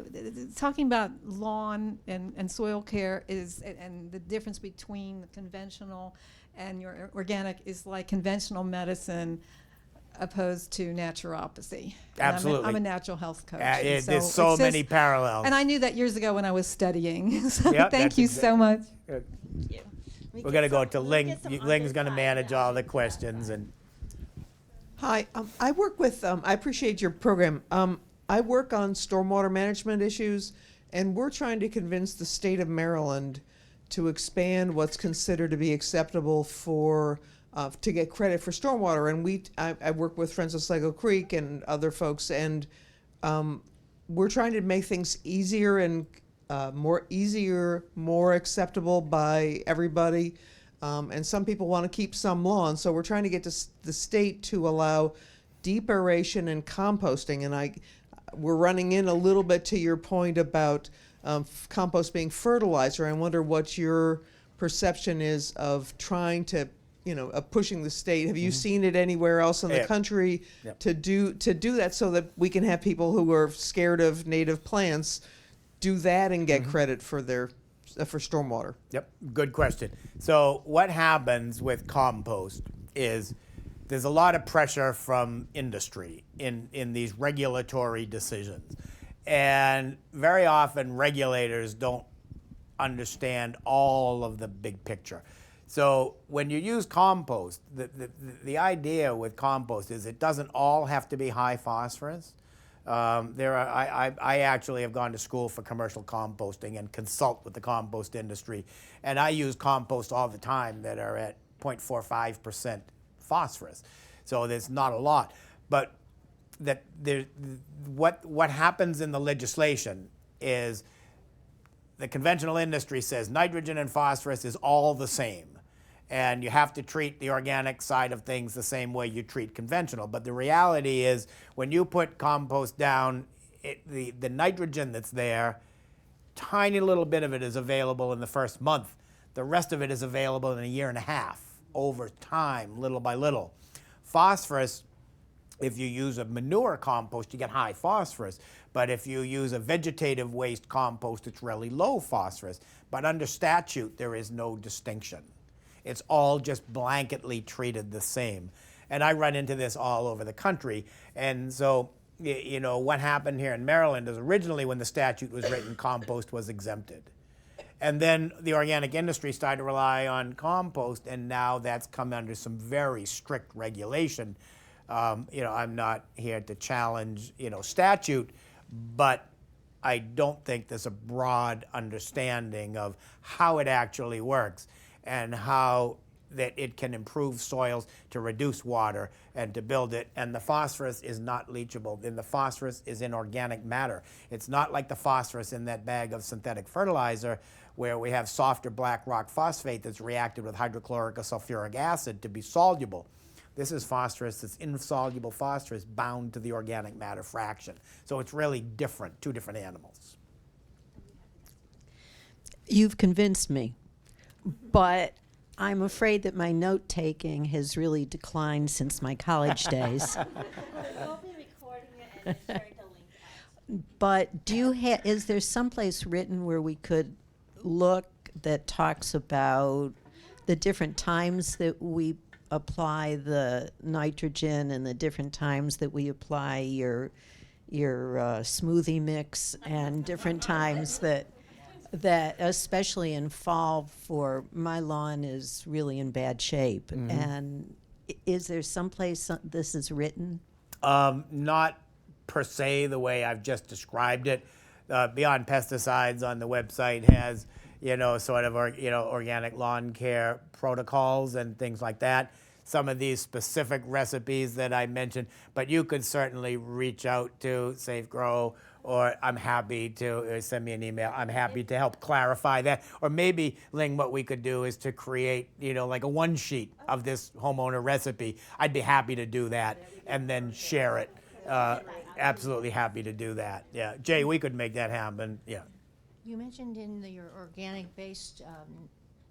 talking about lawn and soil care and the difference between the conventional and your organic is like conventional medicine opposed to naturopathy. And Absolutely. I'm a natural health coach. and There's so it's many just- parallels. And I knew that years ago when I was studying. So Yep, thank that's you so much. We're going to go to Ling. Ling's going to manage all the questions. And Hi, I work with, I appreciate your program. I work on stormwater management issues, and we're trying to convince the state of Maryland to expand what's considered to be acceptable for, to get credit for stormwater. And I work with Friends of Sligo Creek and other folks, and we're trying to make things easier and more acceptable by everybody. And some people want to keep some lawn, so we're trying to get the state to allow deep aeration and composting. And we're running in a little bit to your point about compost being fertilizer. I wonder what your perception is of trying to, of pushing the state. Have you seen it anywhere else in the Yeah. country Yep. to do that so that we can have people who are scared of native plants do that and get credit for their for stormwater? Yep, good question. So what happens with compost is there's a lot of pressure from industry in these regulatory decisions. And very often regulators don't understand all of the big picture. So when you use compost, the idea with compost is it doesn't all have to be high phosphorus. I actually have gone to school for commercial composting and consult with the compost industry, and I use compost all the time that are at 0.45% phosphorus. So there's not a lot, but what happens in the legislation is the conventional industry says nitrogen and phosphorus is all the same. And you have to treat the organic side of things the same way you treat conventional. But the reality is when you put compost down, the nitrogen that's there, tiny little bit of it is available in the first month. The rest of it is available in a year and a half over time, little by little. Phosphorus, if you use a manure compost, you get high phosphorus. But if you use a vegetative waste compost, it's really low phosphorus. But under statute, there is no distinction. It's all just blanketly treated the same. And I run into this all over the country. And so, what happened here in Maryland is originally when the statute was written, compost was exempted. And then the organic industry started to rely on compost, and now that's come under some very strict regulation. I'm not here to challenge, statute, but I don't think there's a broad understanding of how it actually works and how that it can improve soils to reduce water and to build it. And the phosphorus is not leachable. And the phosphorus is in organic matter. It's not like the phosphorus in that bag of synthetic fertilizer where we have softer black rock phosphate that's reacted with hydrochloric or sulfuric acid to be soluble. This is phosphorus, it's insoluble phosphorus bound to the organic matter fraction. So it's really different, two different animals. You've convinced me, but I'm afraid that my note-taking has really declined since my college days. We'll be recording it and sharing the link. But is there someplace written where we could look that talks about the different times that we apply the nitrogen and the different times that we apply your smoothie mix and different times that especially in fall for my lawn is really in bad shape. Mm-hmm. And is there someplace this is written? Not per se the way I've just described it. Beyond Pesticides on the website has, sort of, organic lawn care protocols and things like that. some of these specific recipes that I mentioned, but you could certainly reach out to Safe Grow, or I'm happy to send me an email. I'm happy to help clarify that. Or maybe, Ling, what we could do is to create, like a one sheet of this homeowner recipe. I'd be happy to do that and then share it. Absolutely happy to do that. Yeah, Jay, we could make that happen. Yeah. You mentioned in your organic-based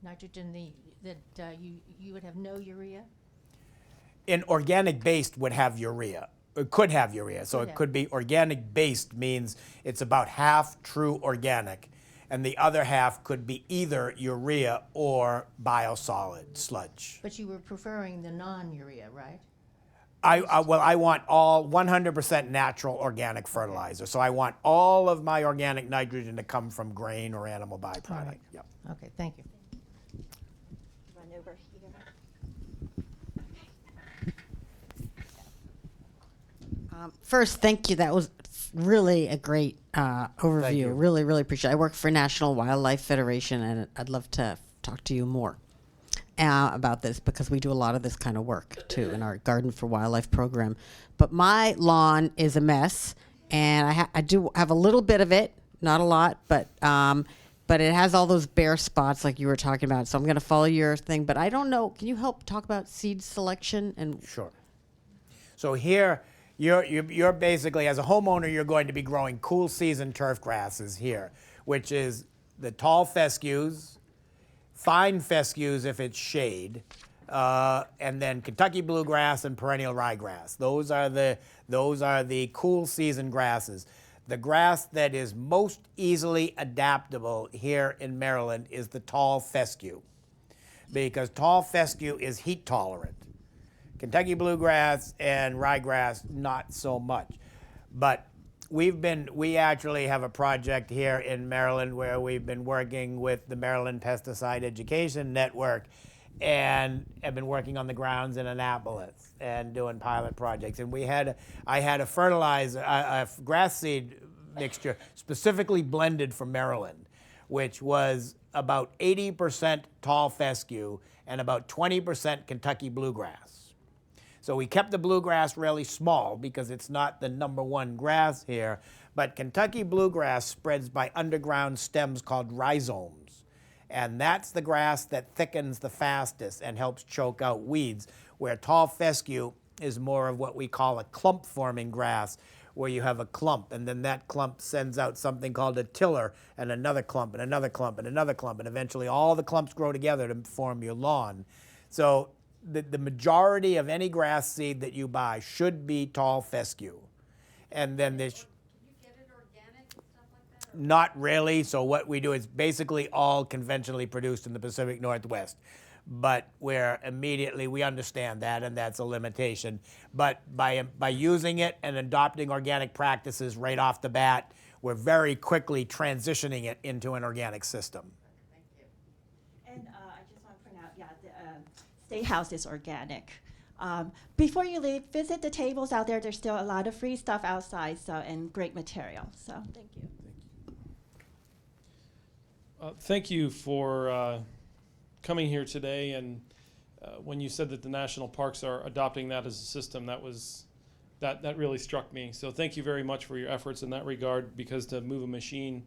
nitrogen that you would have no urea? In organic-based would have urea. It could have urea. So Could it have. could be organic-based means it's about half true organic. And the other half could be either urea or biosolid sludge. But you were preferring the non-urea, right? I want all 100% natural organic fertilizer. So I want all of my organic nitrogen to come from grain or animal byproduct. All right. Yep. Okay, thank you. Run over here. First, thank you. That was really a great overview. you. Really, really appreciate it. I work for National Wildlife Federation, and I'd love to talk to you more about this because we do a lot of this kind of work too in our Garden for Wildlife program. But my lawn is a mess, and I do have a little bit of it, not a lot, but it has all those bare spots like you were talking about. So I'm going to follow your thing, but I don't know. Can you help talk about seed selection and? Sure. So here, you're basically, as a homeowner, you're going to be growing cool season turf grasses here, which is the tall fescues, fine fescues if it's shade, and then Kentucky bluegrass and perennial ryegrass. Those are the cool season grasses. The grass that is most easily adaptable here in Maryland is the tall fescue, because tall fescue is heat tolerant. Kentucky bluegrass and ryegrass, not so much. But we actually have a project here in Maryland where we've been working with the Maryland Pesticide Education Network and have been working on the grounds in Annapolis and doing pilot projects. And I had a fertilizer, a grass seed mixture specifically blended for Maryland, which was about 80% tall fescue and about 20% Kentucky bluegrass. So we kept the bluegrass really small because it's not the #1 grass here, but Kentucky bluegrass spreads by underground stems called rhizomes. And that's the grass that thickens the fastest and helps choke out weeds, where tall fescue is more of what we call a clump-forming grass, where you have a clump, and then that clump sends out something called a tiller, and another clump, and another clump, and another clump, and eventually all the clumps grow together to form your lawn. So the majority of any grass seed that you buy should be tall fescue. And then there's... You get it organic and stuff like that? Not really. So what we do is basically all conventionally produced in the Pacific Northwest. But where immediately we understand that, and that's a limitation. But by using it and adopting organic practices right off the bat, we're very quickly transitioning it into an organic system. And I just want to point out, the State House is organic. Before you leave, visit the tables out there. There's still a lot of free stuff outside, and great material. So thank you. Thank you for coming here today. And when you said that the national parks are adopting that as a system, that really struck me. So thank you very much for your efforts in that regard, because to move a machine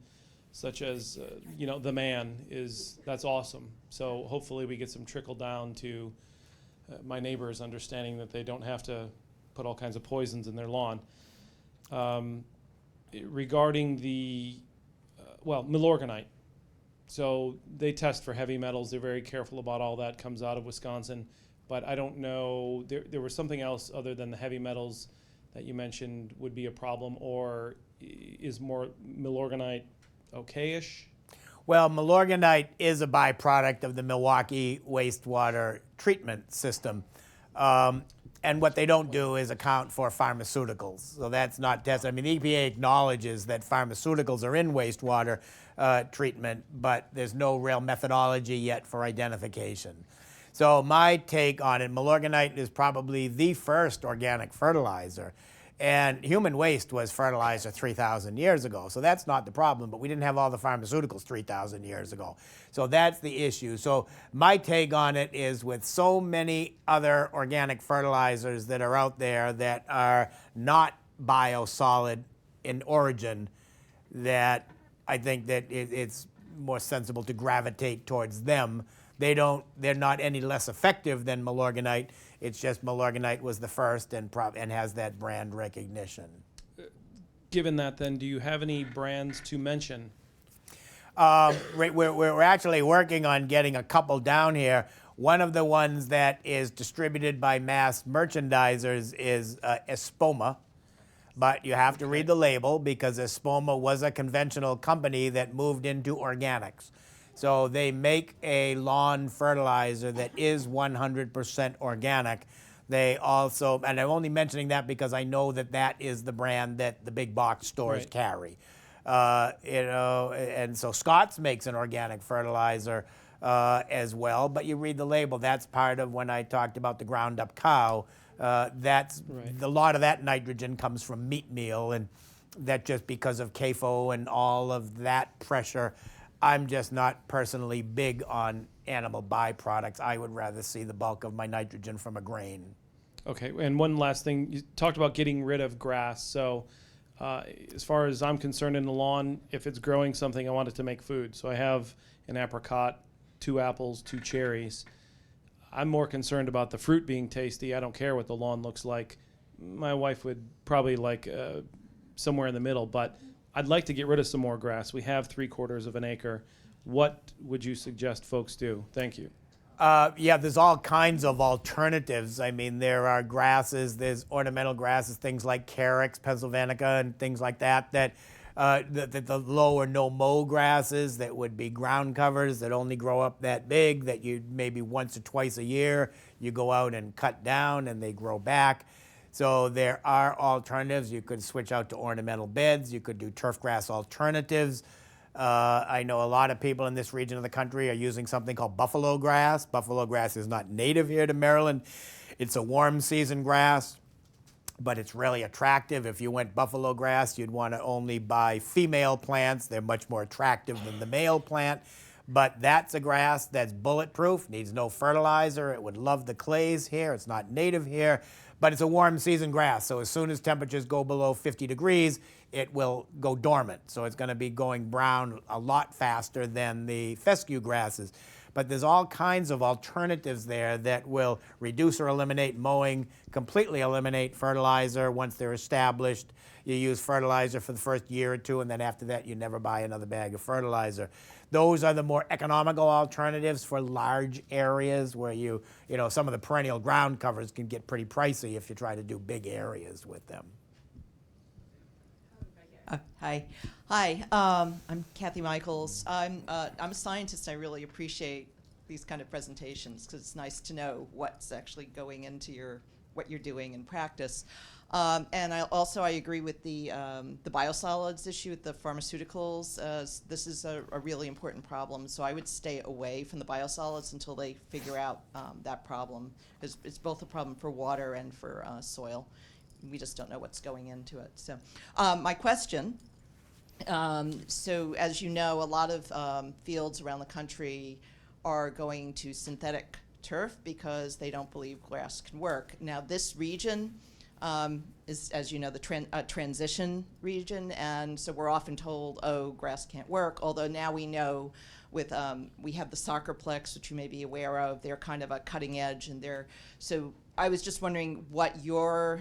such as the man that's awesome. So hopefully we get some trickle down to my neighbors, understanding that they don't have to put all kinds of poisons in their lawn. Regarding the Milorganite, so they test for heavy metals. They're very careful about all that. Comes out of Wisconsin, but I don't know. There was something else other than the heavy metals that you mentioned would be a problem, or is more Milorganite okay-ish? Well, Milorganite is a byproduct of the Milwaukee wastewater treatment system. And what they don't do is account for pharmaceuticals. So that's not tested. I mean, the EPA acknowledges that pharmaceuticals are in wastewater treatment, but there's no real methodology yet for identification. So my take on it, Milorganite is probably the first organic fertilizer. And human waste was fertilizer 3,000 years ago. So that's not the problem, but we didn't have all the pharmaceuticals 3,000 years ago. So that's the issue. So my take on it is, with so many other organic fertilizers that are out there that are not biosolid in origin, that I think that it's more sensible to gravitate towards them. They're not any less effective than Milorganite. It's just Milorganite was the first and has that brand recognition. Given that, then, do you have any brands to mention? We're actually working on getting a couple down here. One of the ones that is distributed by mass merchandisers is Espoma. But you have to read the label, because Espoma was a conventional company that moved into organics. So they make a lawn fertilizer that is 100% organic. They also, and I'm only mentioning that because I know that that is the brand that the big box stores Right. carry. And so Scott's makes an organic fertilizer as well. But you read the label. That's part of when I talked about the ground up cow. That's Right. a lot of that nitrogen comes from meat meal, and that just because of CAFO and all of that pressure. I'm just not personally big on animal byproducts. I would rather see the bulk of my nitrogen from a grain. Okay, and one last thing. You talked about getting rid of grass. So as far as I'm concerned in the lawn, if it's growing something, I want it to make food. So I have an apricot, 2 apples, 2 cherries. I'm more concerned about the fruit being tasty. I don't care what the lawn looks like. My wife would probably like somewhere in the middle, but I'd like to get rid of some more grass. We have 3/4 of an acre. What would you suggest folks do? Thank you. Yeah, there's all kinds of alternatives. I mean, there are grasses, there's ornamental grasses, things like Carex, Pennsylvanica, and things like that, the low or no mow grasses that would be ground covers that only grow up that big, that you maybe once or twice a year you go out and cut down and they grow back. So there are alternatives. You could switch out to ornamental beds. You could do turf grass alternatives. I know a lot of people in this region of the country are using something called buffalo grass. Buffalo grass is not native here to Maryland. It's a warm season grass, but it's really attractive. If you went buffalo grass, you'd want to only buy female plants. They're much more attractive than the male plant. But that's a grass that's bulletproof, needs no fertilizer. It would love the clays here. It's not native here, but it's a warm season grass. So as soon as temperatures go below 50 degrees, it will go dormant. So it's going to be going brown a lot faster than the fescue grasses. But there's all kinds of alternatives there that will reduce or eliminate mowing, completely eliminate fertilizer once they're established. You use fertilizer for the first year or two, and then after that, you never buy another bag of fertilizer. Those are the more economical alternatives for large areas where some of the perennial ground covers can get pretty pricey if you try to do big areas with them. Hi. I'm Kathy Michaels. I'm a scientist. I really appreciate these kind of presentations because it's nice to know what's actually going into what you're doing in practice. And I agree with the biosolids issue with the pharmaceuticals. This is a really important problem. So I would stay away from the biosolids until they figure out that problem. It's both a problem for water and for soil. We just don't know what's going into it. So my question, so as you know, a lot of fields around the country are going to synthetic turf because they don't believe grass can work. Now this region is, as you know, the transition region, and so we're often told, oh, grass can't work, although now we know with, we have the Soccerplex, which you may be aware of. They're kind of a cutting edge, and so I was just wondering what we're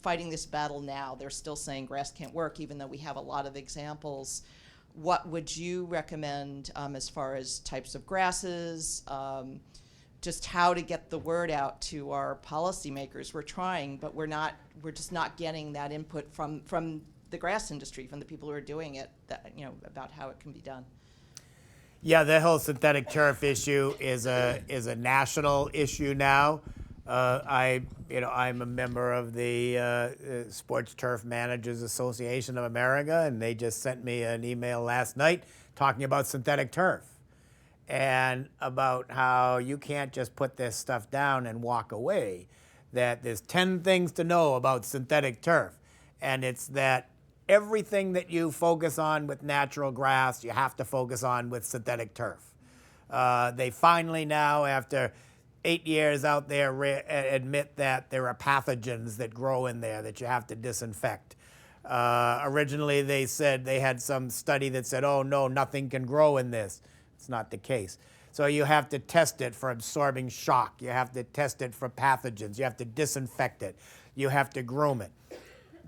fighting this battle now. They're still saying grass can't work, even though we have a lot of examples. What would you recommend as far as types of grasses, just how to get the word out to our policymakers? We're trying, but we're just not getting that input from the grass industry, from the people who are doing it, about how it can be done. Yeah, the whole synthetic turf issue is a national issue now. I'm a member of the Sports Turf Managers Association of America, and they just sent me an email last night talking about synthetic turf and about how you can't just put this stuff down and walk away. that there's 10 things to know about synthetic turf. And it's that everything that you focus on with natural grass, you have to focus on with synthetic turf. They finally now, after 8 years out there, admit that there are pathogens that grow in there that you have to disinfect. Originally, they said they had some study that said, oh, no, nothing can grow in this. It's not the case. So you have to test it for absorbing shock. You have to test it for pathogens. You have to disinfect it. You have to groom it.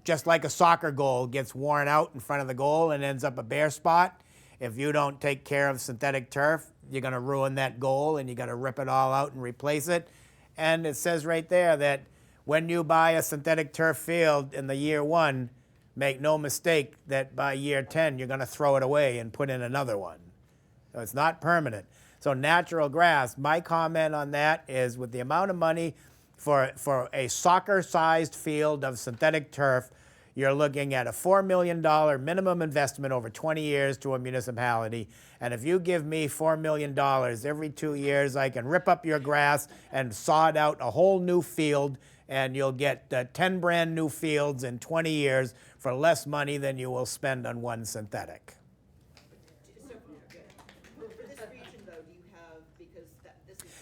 Just like a soccer goal gets worn out in front of the goal and ends up a bare spot, if you don't take care of synthetic turf, you're going to ruin that goal and you got to rip it all out and replace it. And it says right there that when you buy a synthetic turf field in the year 1, make no mistake that by year 10 you're going to throw it away and put in another one. So it's not permanent. So natural grass, my comment on that is with the amount of money for a soccer-sized field of synthetic turf, you're looking at a $4 million minimum investment over 20 years to a municipality. And if you give me $4 million every 2 years, I can rip up your grass and sod out a whole new field, and you'll get 10 brand new fields in 20 years for less money than you will spend on one synthetic.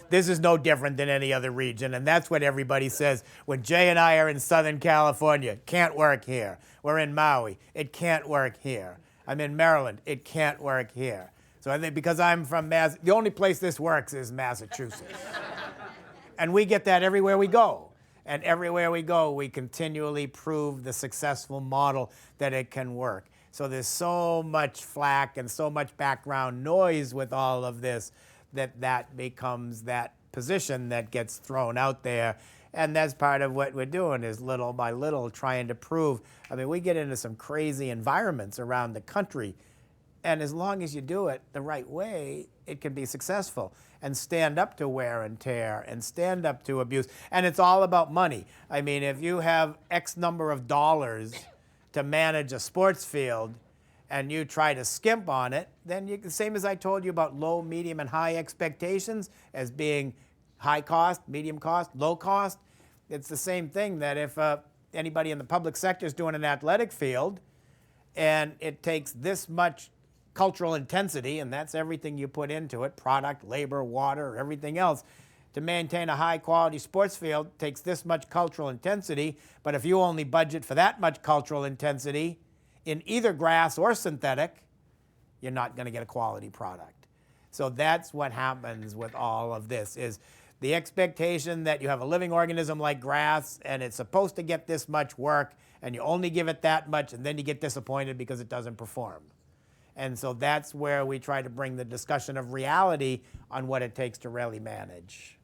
This is no different than any other region, and that's what everybody says. When Jay and I are in Southern California, can't work here. We're in Maui, it can't work here. I'm in Maryland, it can't work here. So I think because I'm from the only place this works is Massachusetts. And we get that everywhere we go. And everywhere we go, we continually prove the successful model that it can work. So there's so much flack and so much background noise with all of this that becomes that position that gets thrown out there. And that's part of what we're doing is little by little trying to prove. I mean, we get into some crazy environments around the country. And as long as you do it the right way, it can be successful and stand up to wear and tear and stand up to abuse. And it's all about money. I mean, if you have X number of dollars to manage a sports field and you try to skimp on it, then you, same as I told you about low, medium, and high expectations as being high cost, medium cost, low cost, it's the same thing that if anybody in the public sector is doing an athletic field and it takes this much cultural intensity, and that's everything you put into it, product, labor, water, everything else, to maintain a high quality sports field takes this much cultural intensity, but if you only budget for that much cultural intensity in either grass or synthetic, you're not going to get a quality product. So that's what happens with all of this is the expectation that you have a living organism like grass and it's supposed to get this much work and you only give it that much and then you get disappointed because it doesn't perform. And so that's where we try to bring the discussion of reality on what it takes to really manage.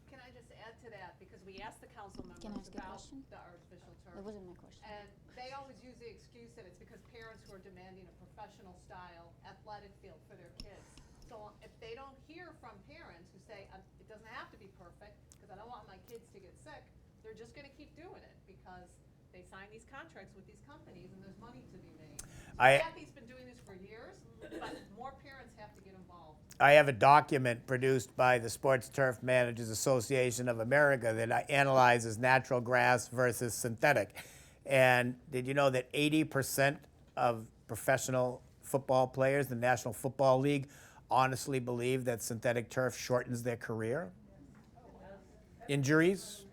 Can I just add to that? Because we asked the council members Can I ask a about question? the artificial turf. That wasn't my question. And they always use the excuse that it's because parents who are demanding a professional style athletic field for their kids. So if they don't hear from parents who say, it doesn't have to be perfect because I don't want my kids to get sick, they're just going to keep doing it because they sign these contracts with these companies and there's money to be made. Kathy's been doing this for years, but more parents have to get involved. I have a document produced by the Sports Turf Managers Association of America that analyzes natural grass versus synthetic. And did you know that 80% of professional football players in the National Football League honestly believe that synthetic turf shortens their career? Injuries?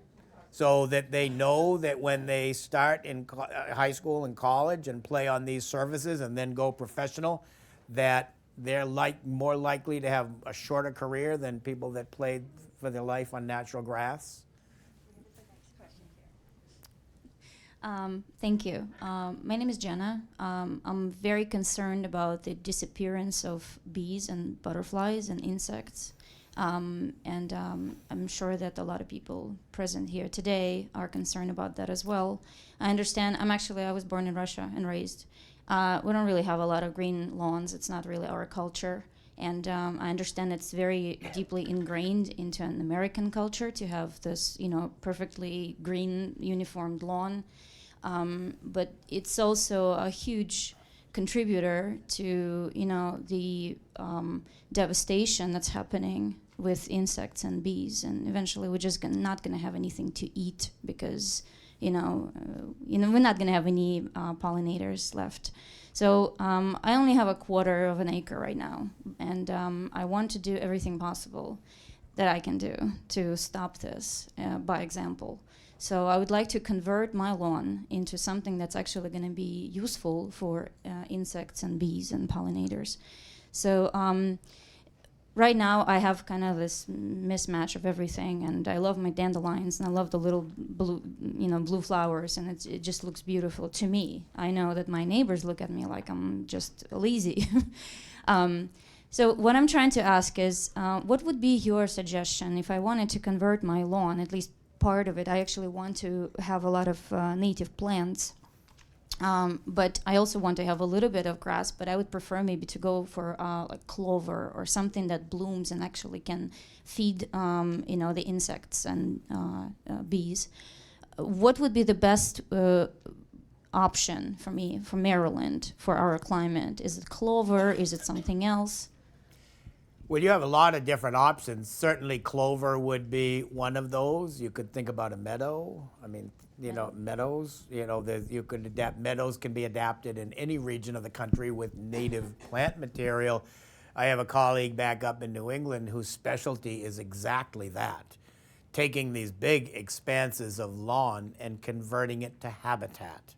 So that they know that when they start in high school and college and play on these surfaces and then go professional, that they're more likely to have a shorter career than people that played for their life on natural grass? Thank you. My name is Jenna. I'm very concerned about the disappearance of bees and butterflies and insects. I'm sure that a lot of people present here today are concerned about that as well. I understand, I was born in Russia and raised. We don't really have a lot of green lawns. It's not really our culture. And I understand it's very deeply ingrained into an American culture to have this, perfectly green, uniformed lawn. But it's also a huge contributor to, the devastation that's happening with insects and bees, and eventually we're just not going to have anything to eat because we're not going to have any pollinators left. So I only have a quarter of an acre right now, and I want to do everything possible that I can do to stop this by example. So I would like to convert my lawn into something that's actually going to be useful for insects and bees and pollinators. So right now I have kind of this mismatch of everything, and I love my dandelions, and I love the little blue flowers, and it just looks beautiful to me. I know that my neighbors look at me like I'm just lazy. So what I'm trying to ask is, what would be your suggestion if I wanted to convert my lawn, at least part of it? I actually want to have a lot of native plants, but I also want to have a little bit of grass, but I would prefer maybe to go for like clover or something that blooms and actually can feed the insects and bees. What would be the best option for me, for Maryland, for our climate? Is it clover? Is it something else? Well, you have a lot of different options. Certainly clover would be one of those. You could think about a meadow. I mean, meadows, you could adapt. Meadows can be adapted in any region of the country with native plant material. I have a colleague back up in New England whose specialty is exactly that, taking these big expanses of lawn and converting it to habitat.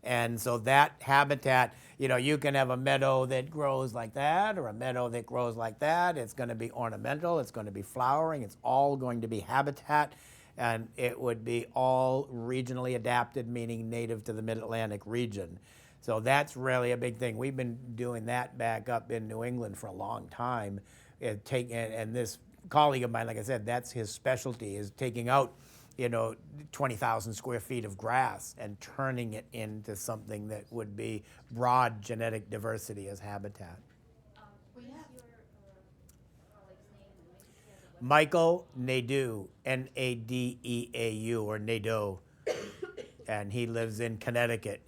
And so that habitat, you can have a meadow that grows like that or a meadow that grows like that. It's going to be ornamental. It's going to be flowering. It's all going to be habitat. And it would be all regionally adapted, meaning native to the Mid-Atlantic region. So that's really a big thing. We've been doing that back up in New England for a long time. And this colleague of mine, like I said, that's his specialty, is taking out 20,000 square feet of grass and turning it into something that would be broad genetic diversity as habitat. Michael Nadeau, Nadeau, or Nadeau, and he lives in Connecticut.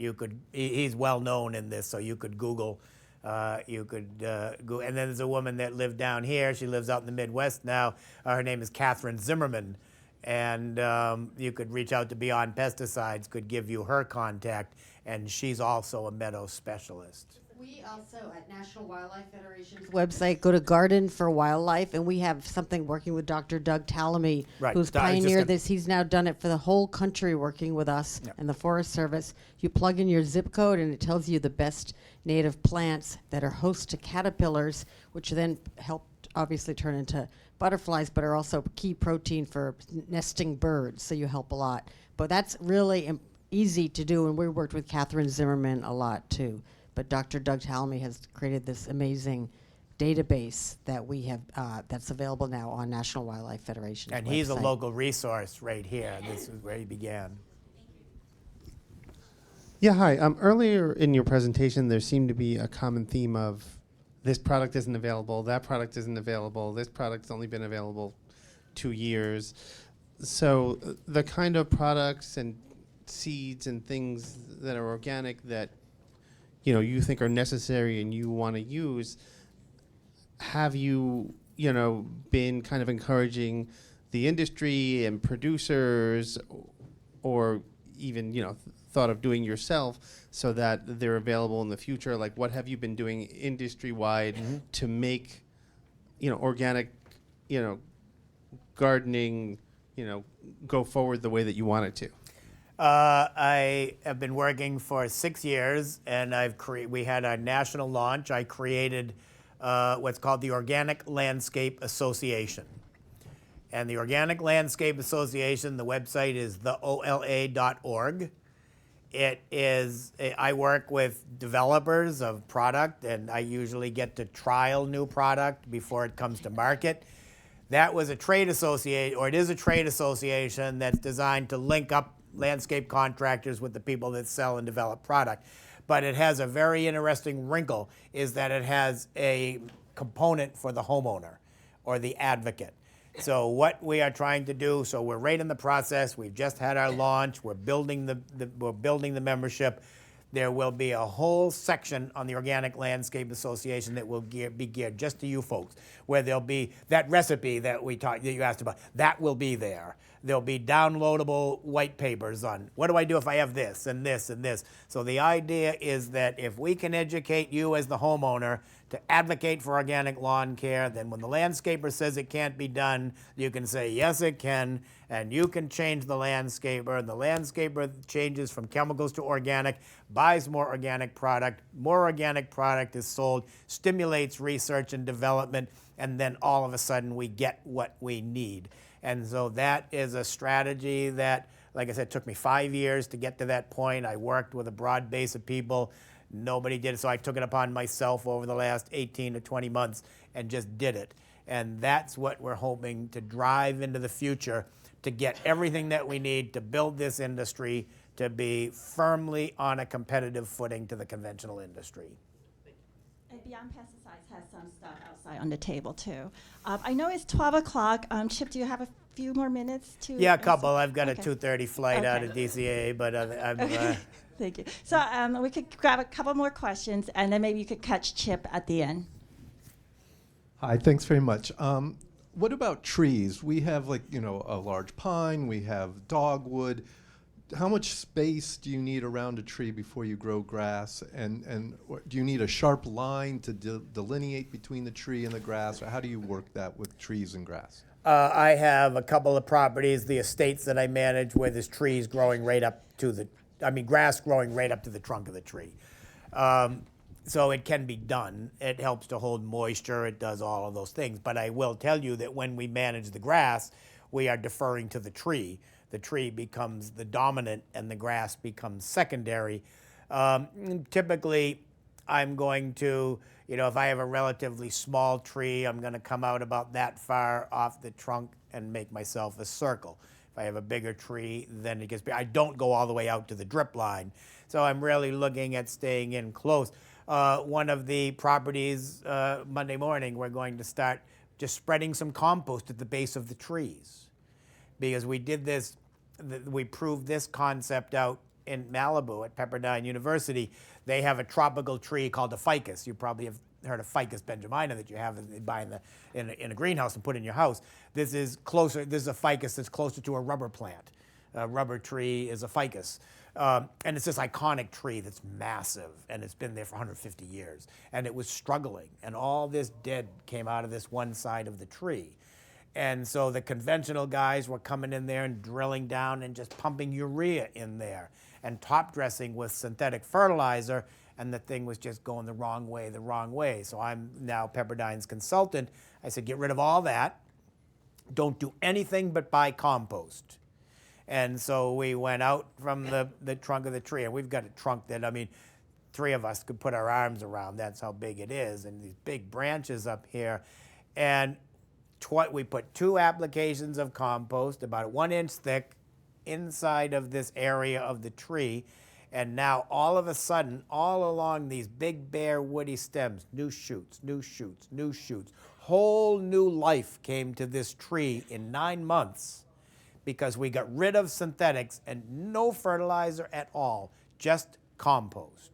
He's well known in this, so you could Google. Go, and then there's a woman that lived down here. She lives out in the Midwest now. Her name is Catherine Zimmerman. And you could reach out to Beyond Pesticides, could give you her contact, and she's also a meadow specialist. We also, at National Wildlife Federation's website, go to Garden for Wildlife, and we have something working with Dr. Doug Tallamy, who's pioneered this. He's now done it for the whole country, working with us and the Forest Service. You plug in your zip code, and it tells you the best native plants that are host to caterpillars, which then help obviously turn into butterflies, but are also key protein for nesting birds, so you help a lot. But that's really easy to do, and we worked with Catherine Zimmerman a lot too. But Dr. Doug Tallamy has created this amazing database that we have that's available now on National Wildlife Federation's And website. he's a local resource right here. This is where he began. Yeah, hi. Earlier in your presentation, there seemed to be a common theme of this product isn't available, that product isn't available, this product's only been available 2 years. So the kind of products and seeds and things that are organic that you think are necessary and you want to use, have you been kind of encouraging the industry and producers, or even thought of doing yourself so that they're available in the future? Like, what have you been doing industry-wide to make, organic, gardening, go forward the way that you want it to? I have been working for 6 years, and we had a national launch. I created what's called the Organic Landscape Association. And the Organic Landscape Association, the website is theola.org. I work with developers of product, and I usually get to trial new product before it comes to market. That was a trade association, or it is a trade association that's designed to link up landscape contractors with the people that sell and develop product. But it has a very interesting wrinkle, is that it has a component for the homeowner or the advocate. So what we are trying to do, so we're right in the process. We've just had our launch. We're building the membership. There will be a whole section on the Organic Landscape Association that will be geared just to you folks, where there'll be that recipe that you asked about. That will be there. There'll be downloadable white papers on what do I do if I have this and this and this. So the idea is that if we can educate you as the homeowner to advocate for organic lawn care, then when the landscaper says it can't be done, you can say, yes, it can, and you can change the landscaper, and the landscaper changes from chemicals to organic, buys more organic product is sold, stimulates research and development, and then all of a sudden we get what we need. And so that is a strategy that, like I said, took me 5 years to get to that point. I worked with a broad base of people. Nobody did it, so I took it upon myself over the last 18 to 20 months and just did it. And that's what we're hoping to drive into the future, to get everything that we need to build this industry to be firmly on a competitive footing to the conventional industry. And Beyond Pesticides has some stuff outside on the table too. I know it's 12 o'clock. Chip, do you have a few more minutes to? Yeah, a couple. I've got Okay. a 2:30 flight out of Okay. DCA, but I'm. Thank you. So we could grab a couple more questions, and then maybe you could catch Chip at the end. Hi, thanks very much. What about trees? We have a large pine, we have dogwood. How much space do you need around a tree before you grow grass? And do you need a sharp line to delineate between the tree and the grass? Or how do you work that with trees and grass? I have a couple of properties, the estates that I manage, where there's trees growing right up to grass growing right up to the trunk of the tree. So it can be done. It helps to hold moisture. It does all of those things. But I will tell you that when we manage the grass, we are deferring to the tree. The tree becomes the dominant and the grass becomes secondary. Typically, I'm going to, if I have a relatively small tree, I'm going to come out about that far off the trunk and make myself a circle. If I have a bigger tree, then it gets big. I don't go all the way out to the drip line. So I'm really looking at staying in close. One of the properties, Monday morning, we're going to start just spreading some compost at the base of the trees. Because we did this, we proved this concept out in Malibu at Pepperdine University. They have a tropical tree called a ficus. You probably have heard of Ficus benjamina that you have buy in a greenhouse and put in your house. This is closer. This is a ficus that's closer to a rubber plant. A rubber tree is a ficus. And it's this iconic tree that's massive, and it's been there for 150 years. And it was struggling, and all this dead came out of this one side of the tree. And so the conventional guys were coming in there and drilling down and just pumping urea in there and top dressing with synthetic fertilizer, and the thing was just going the wrong way. So I'm now Pepperdine's consultant. I said, get rid of all that. Don't do anything but buy compost. And so we went out from the trunk of the tree, and we've got a trunk that, three of us could put our arms around. That's how big it is, and these big branches up here. And we put 2 applications of compost, about 1 inch thick, inside of this area of the tree. And now all of a sudden, all along these big bare woody stems, new shoots, new shoots, new shoots. Whole new life came to this tree in 9 months because we got rid of synthetics and no fertilizer at all, just compost.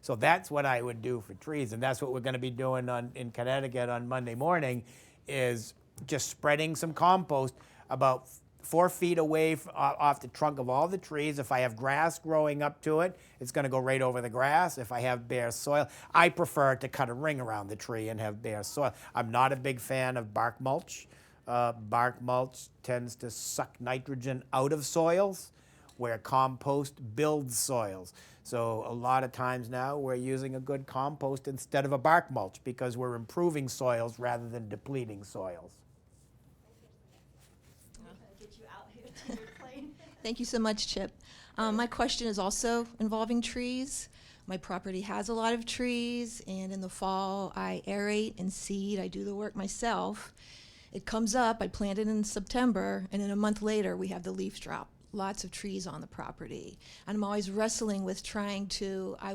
So that's what I would do for trees, and that's what we're going to be doing in Connecticut on Monday morning, is just spreading some compost about 4 feet away off the trunk of all the trees. If I have grass growing up to it, it's going to go right over the grass. If I have bare soil, I prefer to cut a ring around the tree and have bare soil. I'm not a big fan of bark mulch. Bark mulch tends to suck nitrogen out of soils, where compost builds soils. So a lot of times now we're using a good compost instead of a bark mulch because we're improving soils rather than depleting soils. Thank you so much, Chip. My question is also involving trees. My property has a lot of trees, and in the fall I aerate and seed. I do the work myself. It comes up, I plant it in September, and then a month later we have the leaf drop. lots of trees on the property. And I'm always wrestling with trying to, I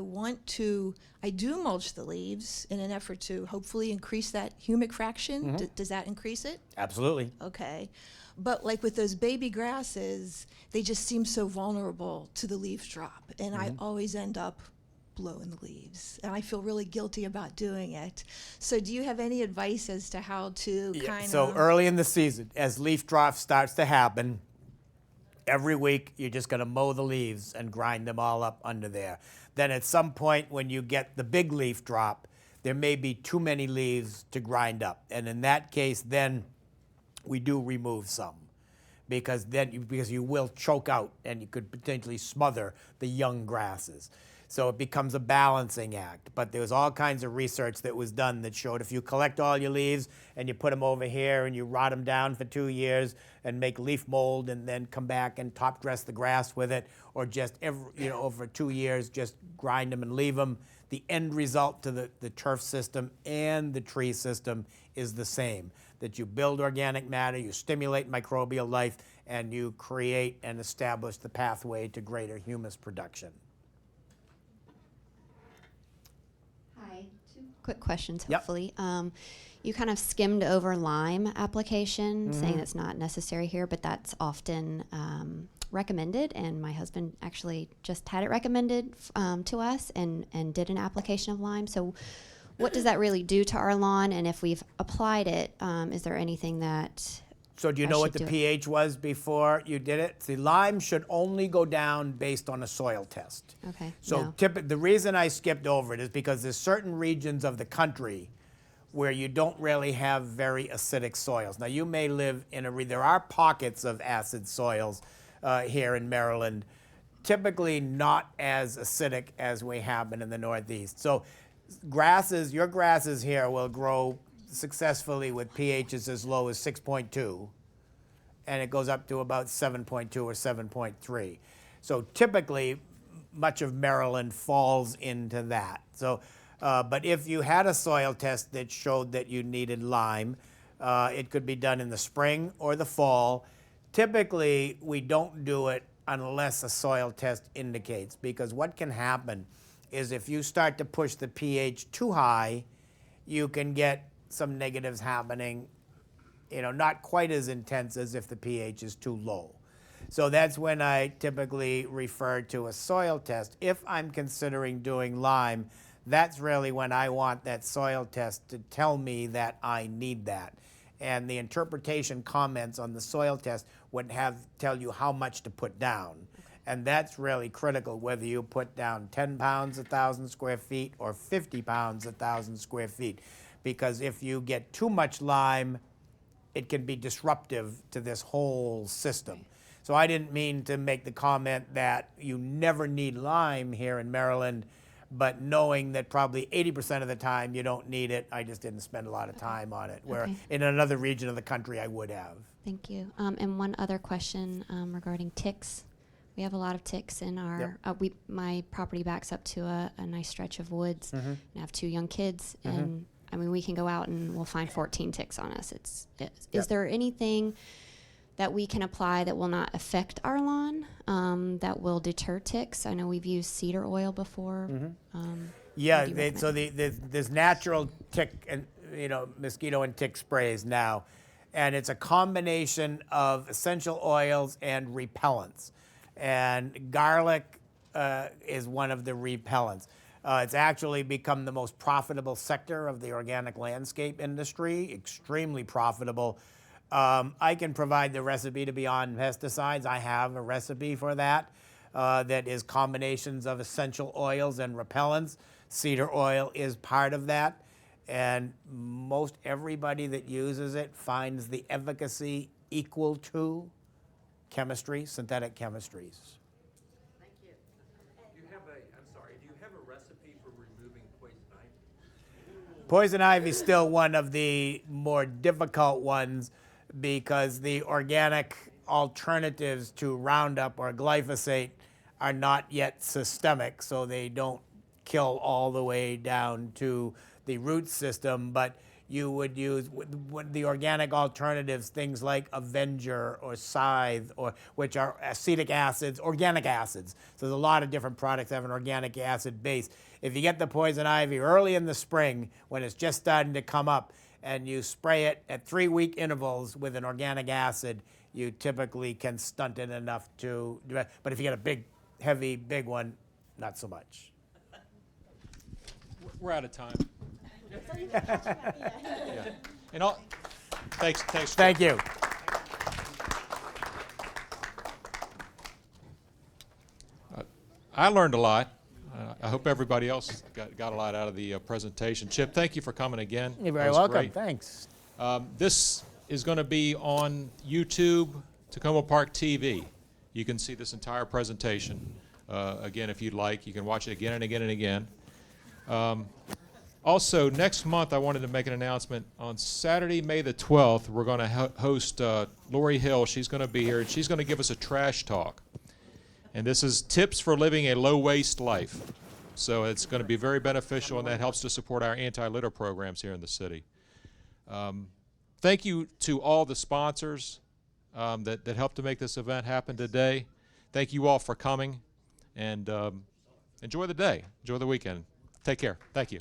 do mulch the leaves in an effort to hopefully increase that humic fraction. Does that increase it? Absolutely. Okay. But like with those baby grasses, they just seem so vulnerable to the leaf drop. And I always end up blowing the leaves. And I feel really guilty about doing it. So do you have any advice as to how to kind of... So early in the season, as leaf drop starts to happen, every week you're just going to mow the leaves and grind them all up under there. Then at some point when you get the big leaf drop, there may be too many leaves to grind up. And in that case, then we do remove some, because you will choke out and you could potentially smother the young grasses. So it becomes a balancing act. But there was all kinds of research that was done that showed if you collect all your leaves and you put them over here and you rot them down for 2 years and make leaf mold and then come back and top dress the grass with it, or just over 2 years just grind them and leave them, the end result to the turf system and the tree system is the same. That you build organic matter, you stimulate microbial life, and you create and establish the pathway to greater humus production. Hi, 2 quick questions, Yep. hopefully. You kind of skimmed over lime application, saying Mhm. it's not necessary here, but that's often recommended, and my husband actually just had it recommended to us and did an application of lime. So what does that really do to our lawn? And if we've applied it, is there anything that So do you I know what should the do? pH was before you did it? See, lime should only go down based on a soil test. Okay. So no. the reason I skipped over it is because there's certain regions of the country where you don't really have very acidic soils. Now you may live in there are pockets of acid soils here in Maryland, typically not as acidic as we have in the Northeast. So your grasses here will grow successfully with pHs as low as 6.2, and it goes up to about 7.2 or 7.3. So typically, much of Maryland falls into that. So, but if you had a soil test that showed that you needed lime, it could be done in the spring or the fall. Typically, we don't do it unless a soil test indicates, because what can happen is if you start to push the pH too high, you can get some negatives happening, not quite as intense as if the pH is too low. So that's when I typically refer to a soil test. If I'm considering doing lime, that's really when I want that soil test to tell me that I need that. And the interpretation comments on the soil test would tell you how much to put down. And that's really critical, whether you put down 10 pounds 1,000 square feet or 50 pounds 1,000 square feet. Because if you get too much lime, it can be disruptive to this whole system. So I didn't mean to make the comment that you never need lime here in Maryland, but knowing that probably 80% of the time you don't need it, I just didn't spend a lot of time on it, where Okay. in another region of the country I would have. Thank you. And one other question regarding ticks. We have a lot of ticks in our. My property backs up to a nice stretch of woods, and I have 2 young kids, and I mean we can go out and we'll find 14 ticks on us. Is there anything that we can apply that will not affect our lawn, that will deter ticks? I know we've used cedar oil before. Yeah, What do you recommend? there's natural tick and mosquito and tick sprays now, and it's a combination of essential oils and repellents. And garlic is one of the repellents. It's actually become the most profitable sector of the organic landscape industry, extremely profitable. I can provide the recipe to Beyond Pesticides. I have a recipe for that that is combinations of essential oils and repellents. Cedar oil is part of that. And most everybody that uses it finds the efficacy equal to chemistry, synthetic chemistries. Thank you. Do you have a recipe for removing poison ivy? Poison ivy is still one of the more difficult ones because the organic alternatives to Roundup or glyphosate are not yet systemic, so they don't kill all the way down to the root system. But you would use with the organic alternatives, things like Avenger or Scythe, or which are acetic acids, organic acids. So there's a lot of different products that have an organic acid base. If you get the poison ivy early in the spring when it's just starting to come up, and you spray it at 3-week intervals with an organic acid, you typically can stunt it enough to do it. But if you get a big, heavy, big one, not so much. We're out of time. Yeah. And all, thanks. Thank you. I learned a lot. I hope everybody else got a lot out of the presentation. Chip, thank you for coming again. You're very That was welcome. great. Thanks. This is going to be on YouTube, Takoma Park TV. You can see this entire presentation. Again, if you'd like, you can watch it again and again and again. Also, next month, I wanted to make an announcement. On Saturday, May the 12th, we're going to host Lori Hill. She's going to be here, and she's going to give us a trash talk. And this is tips for living a low-waste life. So it's going to be very beneficial, and that helps to support our anti-litter programs here in the city. Thank you to all the sponsors that helped to make this event happen today. Thank you all for coming, and enjoy the day. Enjoy the weekend. Take care. Thank you.